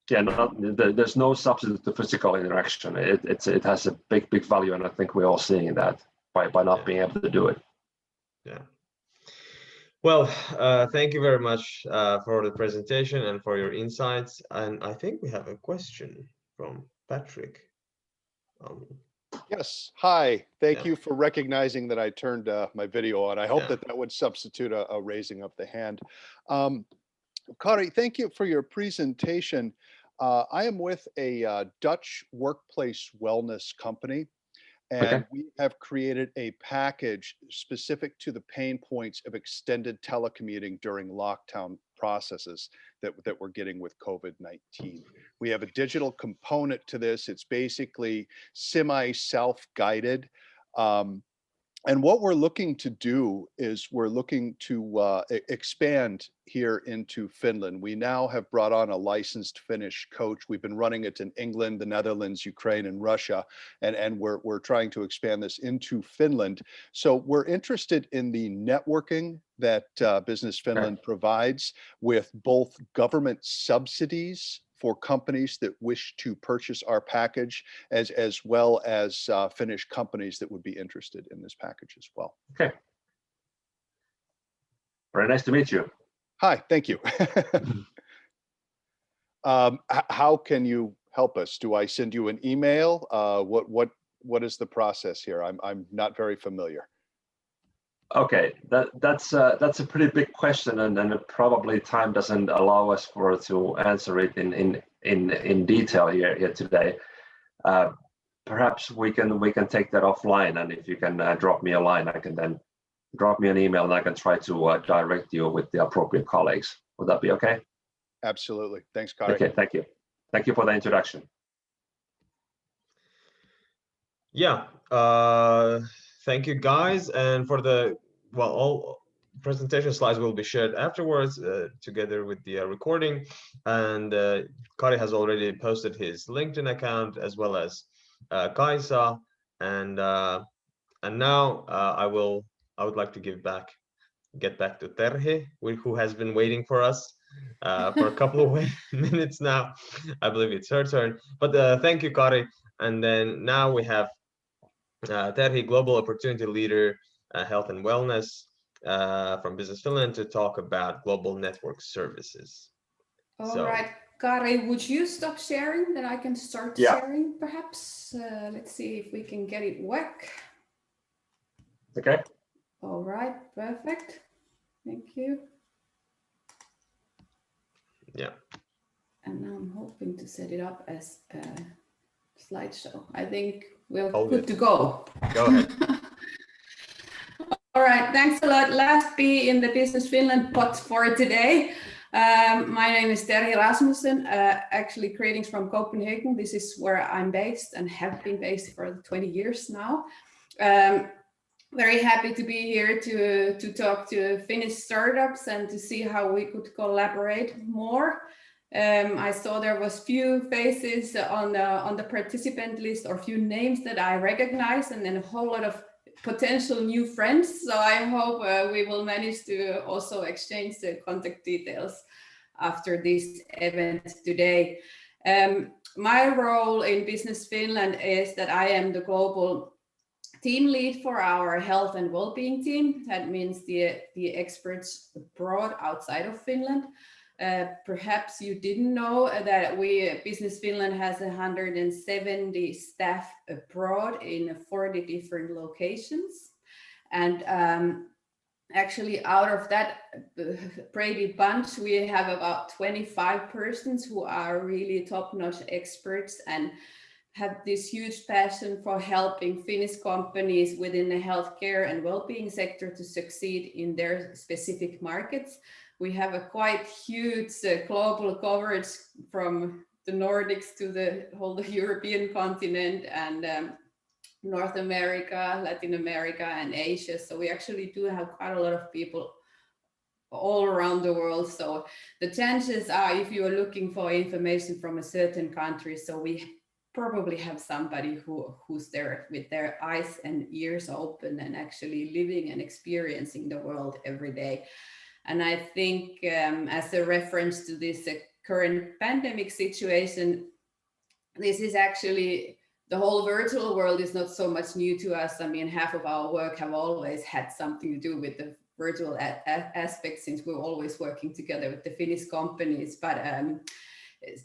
There's no substitute to physical interaction. It has a big value, and I think we're all seeing that by not being able to do it. Yeah. Well, thank you very much for the presentation and for your insights. And I think we have a question from Patrick. Yes. Hi. Thank you for recognizing that I turned my video on. I hope that would substitute a raising of the hand. Kari, thank you for your presentation. I am with a Dutch workplace wellness company, and we have created a package specific to the pain points of extended telecommuting during lockdown processes that we're getting with COVID-19. We have a digital component to this. It's basically semi-self-guided. And what we're looking to do is we're looking to expand here into Finland. We now have brought on a licensed Finnish coach. We've been running it in England, the Netherlands, Ukraine, and Russia, and we're trying to expand this into Finland. So we're interested in the networking that Business Finland provides with both government subsidies for companies that wish to purchase our package, as well as Finnish companies that would be interested in this package as well. Okay. Very nice to meet you. Hi, thank you. How can you help us? Do I send you an email? What is the process here? I'm not very familiar. Okay, that's a pretty big question, and probably time doesn't allow us to answer it in detail here today. Perhaps we can take that offline, and if you can drop me a line, I can then drop me an email, and I can try to direct you with the appropriate colleagues. Would that be okay? Absolutely. Thanks, Kari. Okay, thank you. Thank you for the introduction. Yeah, thank you guys. And for the, well, all presentation slides will be shared afterwards together with the recording. And Kari has already posted his LinkedIn account as well as Kaisa. And now I would like to get back to Terhi, who has been waiting for us for a couple of minutes now. I believe it's her turn. But thank you, Kari. And then now we have Terhi, Global Opportunity Leader, Health and Wellness from Business Finland, to talk about global network services. All right, Kari, would you stop sharing, then I can start sharing perhaps? Let's see if we can get it work. Okay. All right, perfect. Thank you. Yeah. And now I'm hoping to set it up as a slideshow. I think we're Hold good it. to go. Go ahead. All right, thanks a lot. Last P in the Business Finland pot for today. My name is Terhi Rasmussen, actually greetings from Copenhagen. This is where I'm based and have been based for 20 years now. Very happy to be here to talk to Finnish startups and to see how we could collaborate more. I saw there was few faces on the participant list, or few names that I recognize, and then a whole lot of potential new friends. So I hope we will manage to also exchange the contact details after this event today. My role in Business Finland is that I am the global team lead for our health and well-being team. That means the experts abroad outside of Finland. Perhaps you didn't know that Business Finland has 170 staff abroad in 40 different locations. And actually out of that Brady bunch, we have about 25 persons who are really top-notch experts and have this huge passion for helping Finnish companies within the healthcare and well-being sector to succeed in their specific markets. We have a quite huge global coverage from the Nordics to the whole European continent and North America, Latin America, and Asia. So we actually do have quite a lot of people all around the world. So the chances are, if you are looking for information from a certain country, so we probably have somebody who's there with their eyes and ears open and actually living and experiencing the world every day. And I think as a reference to this current pandemic situation, this is actually, the whole virtual world is not so much new to us. I mean, half of our work have always had something to do with the virtual aspect, since we're always working together with the Finnish companies. But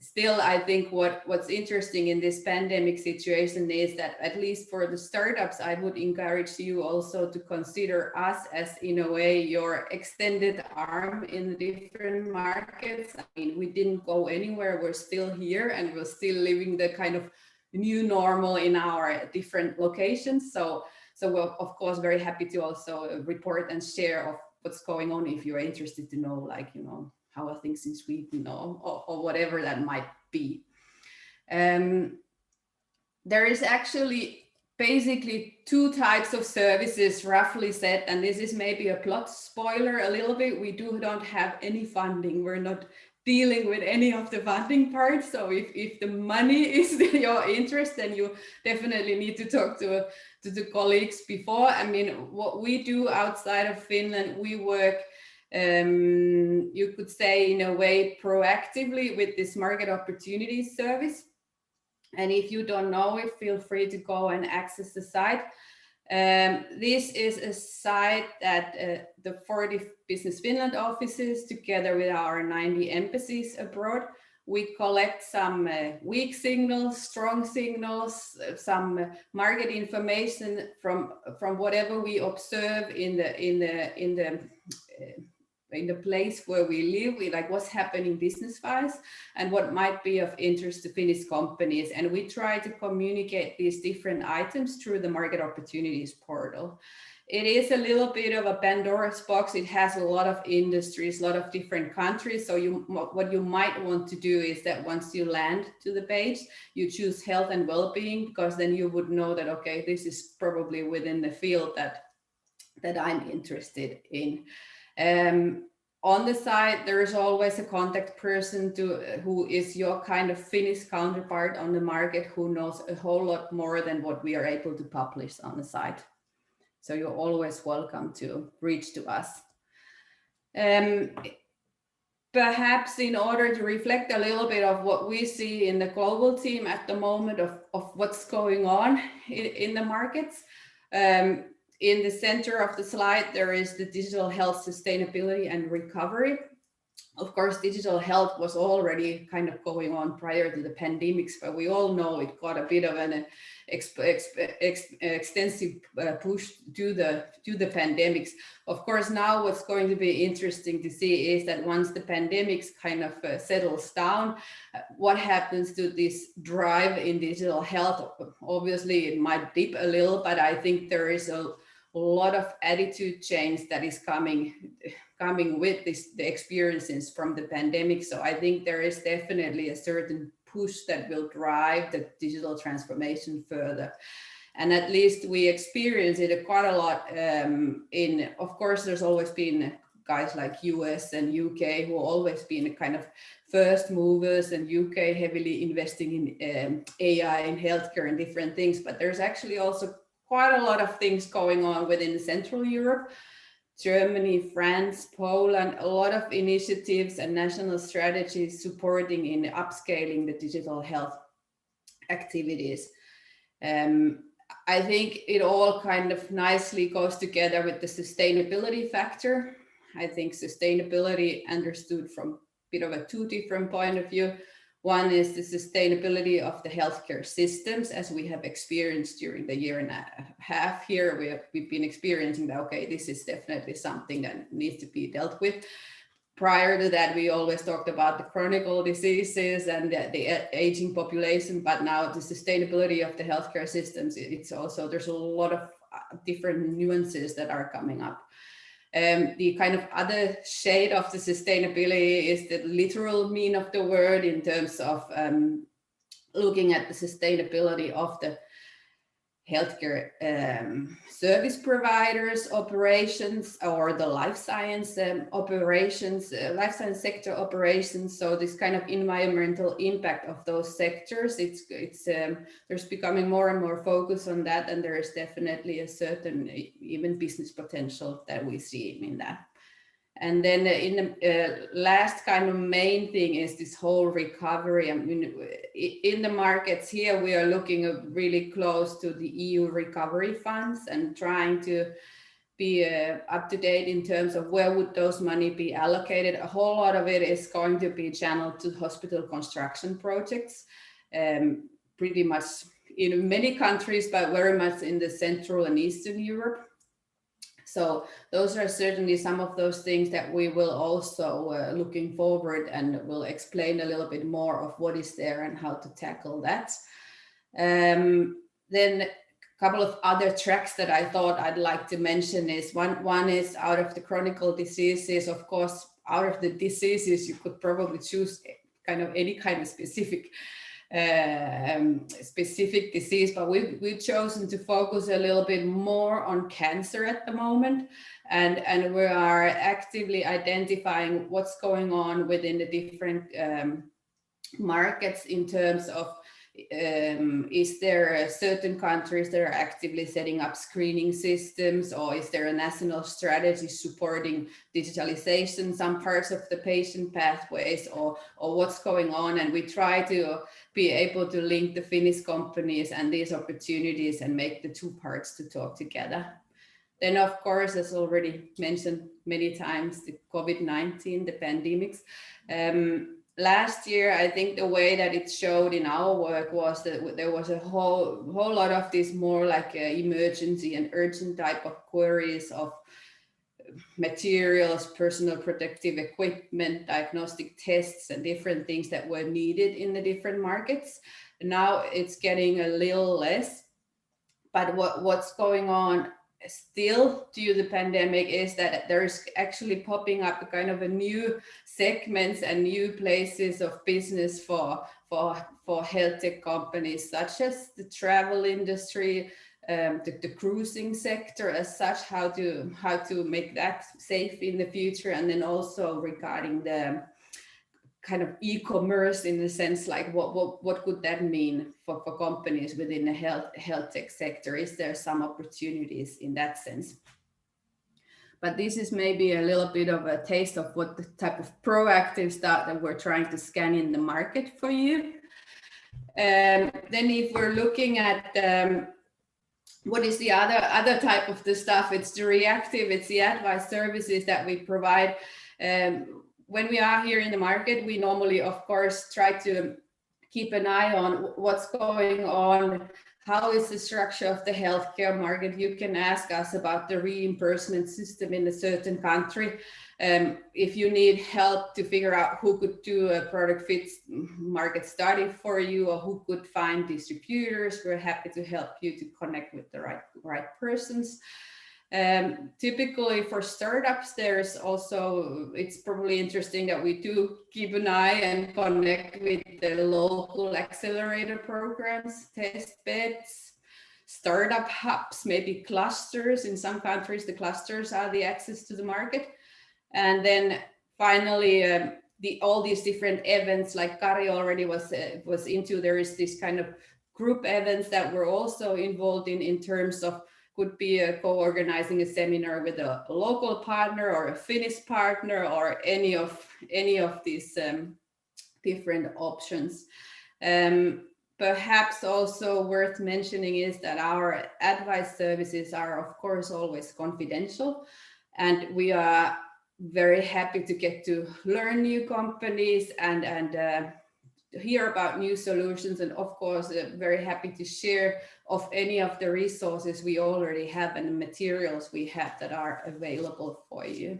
still, I think what's interesting in this pandemic situation is that, at least for the startups, I would encourage you also to consider us as, in a way, your extended arm in the different markets. I mean, we didn't go anywhere. We're still here and we're still living the kind of new normal in our different locations. So we're, of course, very happy to also report and share of what's going on if you're interested to know, like, you know, how are things in Sweden or whatever that might be. There is actually basically two types of services, roughly said, and this is maybe a plot spoiler a little bit. We don't have any funding. We're not dealing with any of the funding parts. So if the money is your interest, then you definitely need to talk to the colleagues before. I mean, what we do outside of Finland, we work, you could say, in a way, proactively with this market opportunities service. And if you don't know it, feel free to go and access the site. This is a site that the 40 Business Finland offices, together with our 90 embassies abroad, we collect some weak signals, strong signals, some market information from whatever we observe in the place where we live, like what's happening business-wise and what might be of interest to Finnish companies. And we try to communicate these different items through the market opportunities portal. it is a little bit of a Pandora's box. It has a lot of industries, a lot of different countries. So what you might want to do is that once you land to the page, you choose health and well-being, because then you would know that, okay, this is probably within the field that I'm interested in. On the side, there is always a contact person who is your kind of Finnish counterpart on the market, who knows a whole lot more than what we are able to publish on the site. So you're always welcome to reach to us. Perhaps in order to reflect a little bit of what we see in the global team at the moment of what's going on in the markets, in the center of the slide, there is the digital health sustainability and recovery. Of course, digital health was already kind of going on prior to the pandemics, but we all know it got a bit of an extensive push to the pandemics. Of course, now what's going to be interesting to see is that once the pandemics kind of settles down, what happens to this drive in digital health? Obviously, it might dip a little, but I think there is a lot of attitude change that is coming with the experiences from the pandemic. So I think there is definitely a certain push that will drive the digital transformation further. And at least we experience it quite a lot of course, there's always been guys like US and UK who always been kind of first movers, and UK heavily investing in AI and healthcare and different things. But there's actually also quite a lot of things going on within Central Europe, Germany, France, Poland, a lot of initiatives and national strategies supporting in upscaling the digital health activities. I think it all kind of nicely goes together with the sustainability factor. I think sustainability understood from a bit of a two different point of view. One is the sustainability of the healthcare systems, as we have experienced during the year and a half here. We've been experiencing that, okay, this is definitely something that needs to be dealt with. Prior to that, we always talked about the chronic diseases and the aging population, but now the sustainability of the healthcare systems, it's also, there's a lot of different nuances that are coming up. The kind of other shade of the sustainability is the literal meaning of the word, in terms of looking at the sustainability of the healthcare service providers, operations, or the life science operations, life science sector operations. So this kind of environmental impact of those sectors, there's becoming more and more focus on that, and there is definitely a certain even business potential that we see in that. And then in the last kind of main thing is this whole recovery. I mean, in the markets here, we are looking really close to the EU recovery funds and trying to be up to date in terms of where would those money be allocated. A whole lot of it is going to be channeled to hospital construction projects, pretty much in many countries, but very much in the Central and Eastern Europe. So those are certainly some of those things that we will also looking forward, and will explain a little bit more of what is there and how to tackle that. Then a couple of other tracks that I thought I'd like to mention is one is out of the chronic diseases. Of course, out of the diseases, you could probably choose kind of any kind of specific disease, but we've chosen to focus a little bit more on cancer at the moment, and we are actively identifying what's going on within the different markets in terms of is there certain countries that are actively setting up screening systems, or is there a national strategy supporting digitalization, some parts of the patient pathways, or what's going on? And we try to be able to link the Finnish companies and these opportunities and make the two parts to talk together. Then, of course, as already mentioned many times, the COVID-19, the pandemics. Last year, I think the way that it showed in our work was that there was a whole lot of these more like emergency and urgent type of queries of materials, personal protective equipment, diagnostic tests, and different things that were needed in the different markets. Now it's getting a little less, but what's going on still due to the pandemic is that there's actually popping up a kind of a new segments and new places of business for health tech companies, such as the travel industry, the cruising sector as such, how to make that safe in the future, and then also regarding the kind of e-commerce in the sense like what could that mean for companies within the health tech sector? Is there some opportunities in that sense? But this is maybe a little bit of a taste of what the type of proactive stuff that we're trying to scan in the market for you. Then if we're looking at what is the other type of the stuff, it's the reactive, it's the advice services that we provide. When we are here in the market, we normally, of course, try to keep an eye on what's going on, how is the structure of the healthcare market. You can ask us about the reimbursement system in a certain country. If you need help to figure out who could do a product fit market study for you or who could find distributors, we're happy to help you to connect with the right persons. Typically for startups, there's also, it's probably interesting that we do keep an eye and connect with the local accelerator programs, test beds, startup hubs, maybe clusters. In some countries, the clusters are the access to the market. And then finally, all these different events, like Kari already was into, there is this kind of group events that we're also involved in terms of could be co-organizing a seminar with a local partner or a Finnish partner or any of these different options. Perhaps also worth mentioning is that our advice services are of course always confidential, and we are very happy to get to learn new companies and hear about new solutions, and of course very happy to share of any of the resources we already have and the materials we have that are available for you.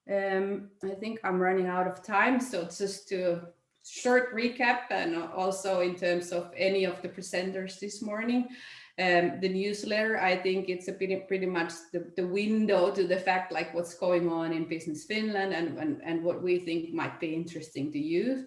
I think I'm running out of time, so just to short recap, and also in terms of any of the presenters this morning, the newsletter, I think it's a pretty much the window to the fact like what's going on in Business Finland and what we think might be interesting to you.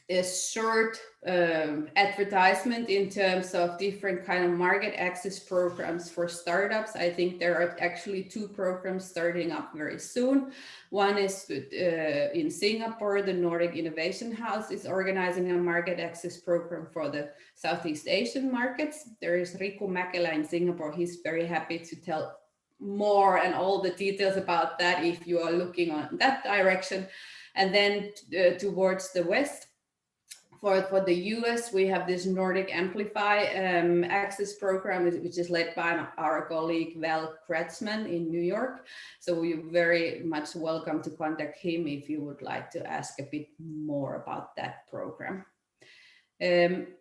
A short advertisement in terms of different kind of market access programs for startups. I think there are actually 2 programs starting up very soon. One is in Singapore, the Nordic Innovation House is organizing a market access program for the Southeast Asian markets. There is Riku Mäkelä in Singapore. He's very happy to tell more and all the details about that if you are looking on that direction. And then towards the west, for the US, we have this Nordic Amplify Access Program, which is led by our colleague Val Kratzman in New York. So you're very much welcome to contact him if you would like to ask a bit more about that program.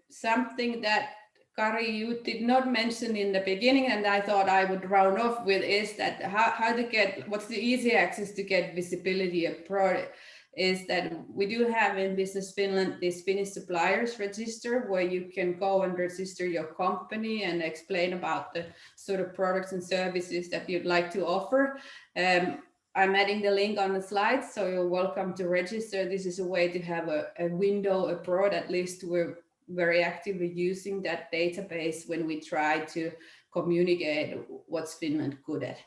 Something that Kari, you did not mention in the beginning, and I thought I would round off with, is that how to get, what's the easy access to get visibility of product, is that we do have in Business Finland this Finnish suppliers register where you can go and register your company and explain about the sort of products and services that you'd like to offer. I'm adding the link on the slide, so you're welcome to register. This is a way to have a window abroad. At least we're very actively using that database when we try to communicate what's Finland good at.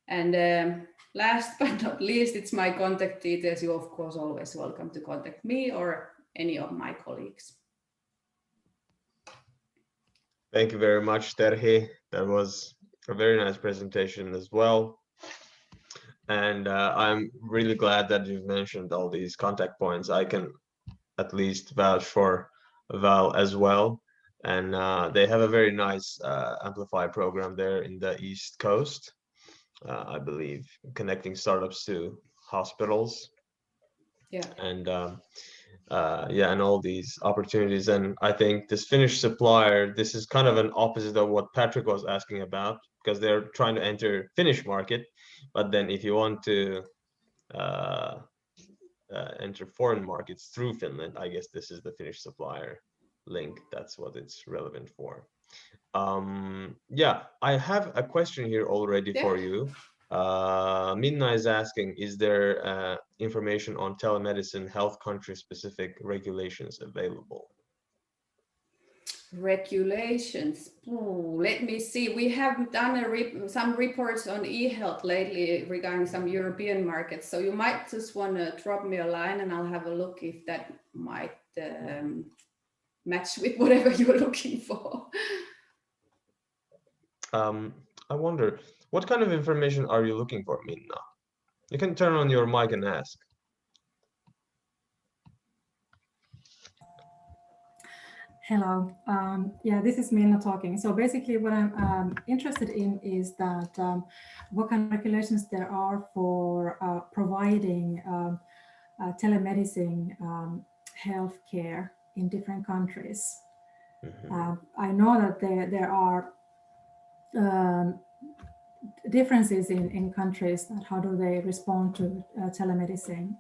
And last but not least, it's my contact details. You're of course always welcome to contact me or any of my colleagues. Thank you very much, Terhi. That was a very nice presentation as well. And I'm really glad that you've mentioned all these contact points. I can at least vouch for Val as well. And they have a very nice Amplify program there in the East Coast, I believe, connecting startups to hospitals. Yeah. And yeah, and all these opportunities. And I think this Finnish supplier, this is kind of an opposite of what Patrick was asking about, because they're trying to enter Finnish market. But then if you want to enter foreign markets through Finland, I guess this is the Finnish supplier link. That's what it's relevant for. Yeah, I have a question here already for you. Minna is asking, is there information on telemedicine health country-specific regulations available? Regulations. Let me see. We have done some reports on e-health lately regarding some European markets. So you might just want to drop me a line and I'll have a look if that might match with whatever you're looking for. I wonder, what kind of information are you looking for, Minna? You can turn on your mic and ask. Hello. Yeah, this is Minna talking. So basically what I'm interested in is that what kind of regulations there are for providing telemedicine healthcare in different countries. I know that there are differences in countries that how do they respond to telemedicine.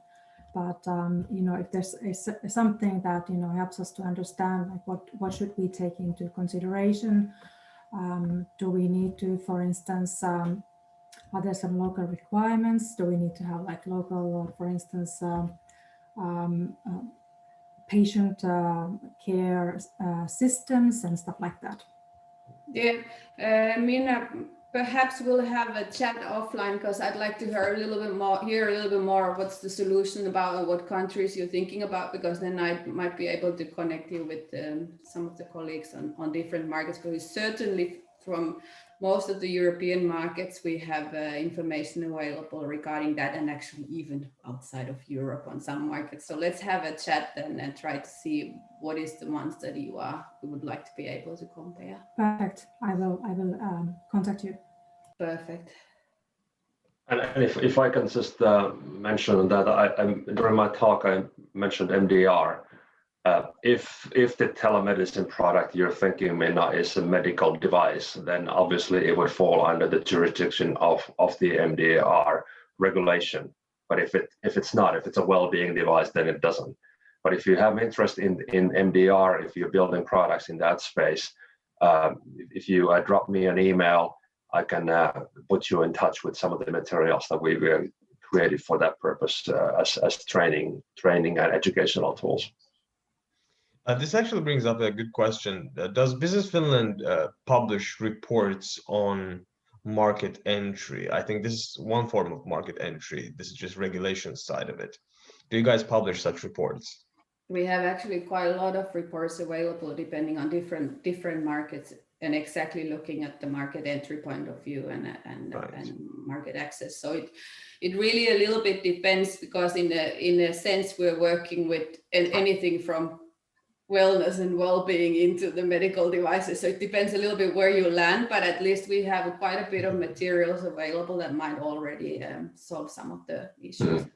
But if there's something that helps us to understand, like what should we take into consideration? Do we need to, for instance, are there some local requirements? Do we need to have like local, for instance, patient care systems and stuff like that? Yeah, Minna, perhaps we'll have a chat offline because I'd like to hear a little bit more what's the solution about what countries you're thinking about, because then I might be able to connect you with some of the colleagues on different markets. But we certainly, from most of the European markets, we have information available regarding that, and actually even outside of Europe on some markets. So let's have a chat then and try to see what is the ones that you would like to be able to compare. Perfect. I will contact you. Perfect. And if I can just mention that during my talk I mentioned MDR. If the telemedicine product you're thinking, Minna, is a medical device, then obviously it would fall under the jurisdiction of the MDR regulation. But if it's not, if it's a well-being device, then it doesn't. But if you have interest in MDR, if you're building products in that space, if you drop me an email, I can put you in touch with some of the materials that we created for that purpose as training and educational tools. This actually brings up a good question. Does Business Finland publish reports on market entry? I think this is one form of market entry. This is just regulation side of it. Do you guys publish such reports? We have actually quite a lot of reports available depending on different markets and exactly looking at the market entry point of view and market access. So it really a little bit depends, because in a sense we're working with anything from wellness and well-being into the medical devices. So it depends a little bit where you land, but at least we have quite a bit of materials available that might already solve some of the issues.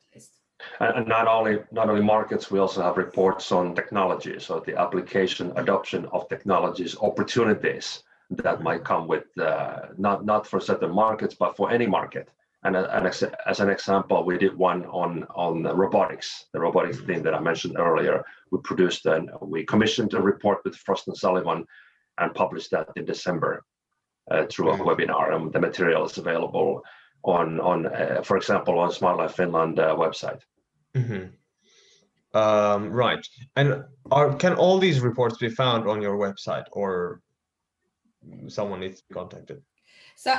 And not only markets, we also have reports on technology. So the application, adoption of technologies, opportunities that might come with not for certain markets, but for any market. And as an example, we did one on robotics, the robotics thing that I mentioned earlier. We commissioned a report with Frost & Sullivan and published that in December through a webinar, and the material is available on for example, on Smart Life Finland website. Right. And can all these reports be found on your website, or someone needs to be contacted? So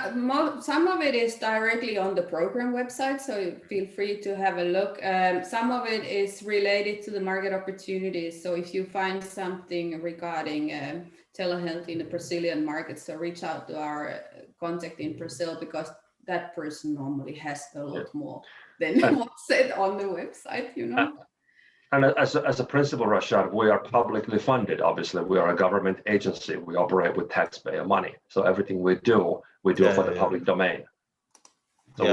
some of it is directly on the program website, so feel free to have a look. Some of it is related to the market opportunities. So if you find something regarding telehealth in the Brazilian market, so reach out to our contact in Brazil, because that person normally has a lot more than what's said on the website, And as a principle, Rashad, we are publicly funded. Obviously, we are a government agency. We operate with taxpayer money. So everything we do for the public domain. So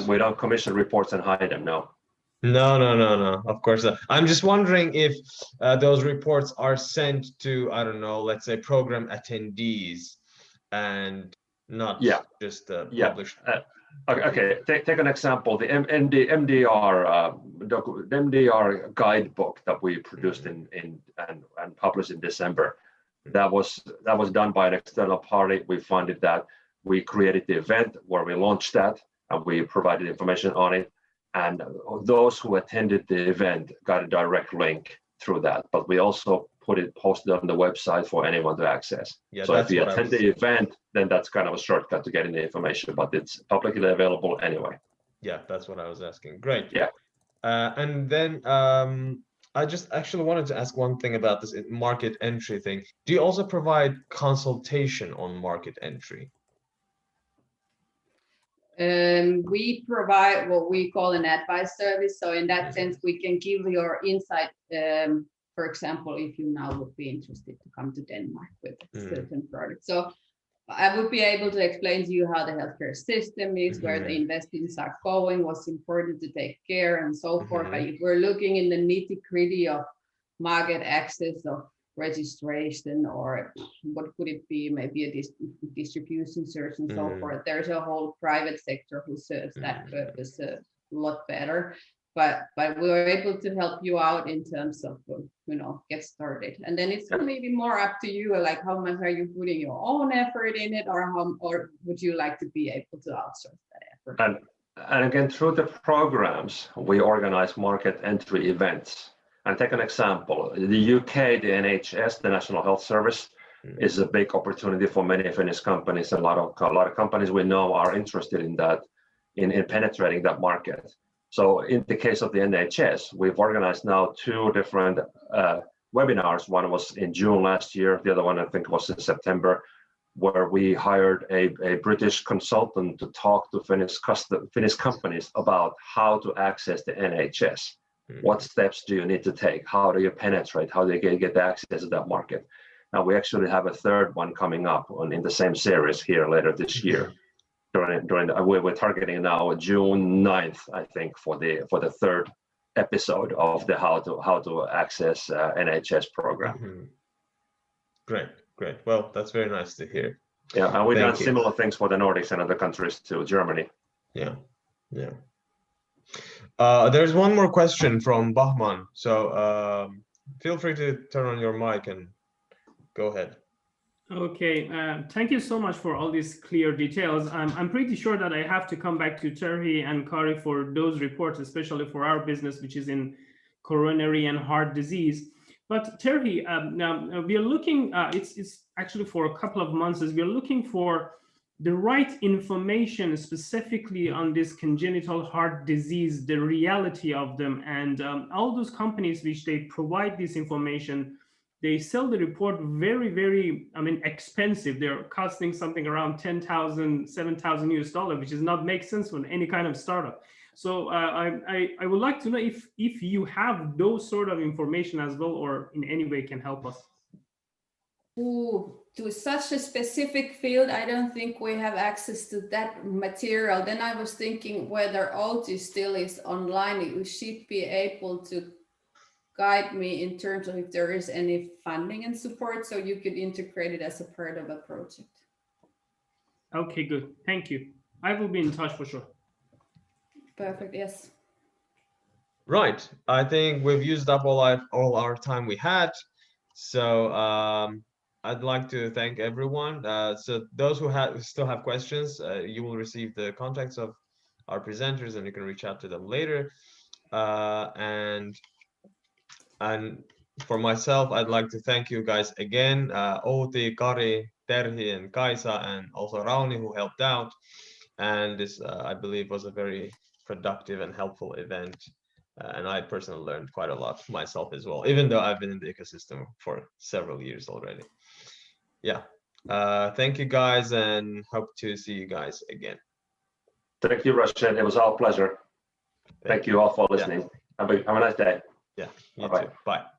we don't commission reports and hide them. No. No. Of course not. I'm just wondering if those reports are sent to, I don't know, let's say program attendees and not just published. Okay, take an example. The MDR guidebook that we produced and published in December. That was done by an external party. We funded that. We created the event where we launched that, and we provided information on it. And those who attended the event got a direct link through that. But we also posted on the website for anyone to access. Yeah, so if you attend the event, then that's kind of a shortcut to getting the information, but it's publicly available anyway. Yeah, that's what I was asking. Great. Yeah. And then I just actually wanted to ask one thing about this market entry thing. Do you also provide consultation on market entry? We provide what we call an advice service. So in that sense, we can give your insight. For example, if you now would be interested to come to Denmark with a certain product. So I would be able to explain to you how the healthcare system is, where the investments are going, what's important to take care, and so forth. But if we're looking in the nitty-gritty of market access, of registration, or what could it be, maybe a distribution search and so forth, there's a whole private sector who serves that purpose a lot better. But we were able to help you out in terms of, get started. And then it's maybe more up to you, like how much are you putting your own effort in it, or would you like to be able to outsource that effort? And again, through the programs, we organize market entry events. And take an example, the UK, the NHS, the National Health Service, is a big opportunity for many Finnish companies. And a lot of companies we know are interested in that, in penetrating that market. So in the case of the NHS, we've organized now 2 different webinars. One was in June last year. The other one, I think, was in September, where we hired a British consultant to talk to Finnish companies about how to access the NHS. What steps do you need to take? How do you penetrate? How do you get access to that market? Now we actually have a 3rd one coming up in the same series here later this year. We're targeting now June 9th, I think, for the 3rd episode of the how to access NHS program. Great. Well, that's very nice to hear. Yeah, and we've done similar things for the Nordics and other countries too, Germany. Yeah. There's one more question from Bahman, so feel free to turn on your mic and go ahead. Okay, thank you so much for all these clear details. I'm pretty sure that I have to come back to Terhi and Kari for those reports, especially for our business, which is in coronary and heart disease. But Terhi, now we are looking, it's actually for a couple of months, we are looking for the right information specifically on this congenital heart disease, the reality of them, and all those companies which they provide this information, they sell the report very, very, expensive. They're costing something around $10,000, $7,000 US, which does not make sense for any kind of startup. So I would like to know if you have those sort of information as well, or in any way can help us. To such a specific field, I don't think we have access to that material. Then I was thinking whether Outi still is online, you should be able to guide me in terms of if there is any funding and support, so you could integrate it as a part of a project. Okay, good. Thank you. I will be in touch for sure. Perfect, yes. Right. I think we've used up all our time we had. So I'd like to thank everyone. So those who still have questions, you will receive the contacts of our presenters and you can reach out to them later. And for myself, I'd like to thank you guys again, Outi, Kari, Terhi, and Kaisa, and also Rauni, who helped out. And this, I believe, was a very productive and helpful event. And I personally learned quite a lot myself as well, even though I've been in the ecosystem for several years already. Yeah. Thank you guys, and hope to see you guys again. Thank you, Russian. It was our pleasure. Thank you all for listening. Yeah. Have a nice day. Yeah, you Bye-bye. too. Bye.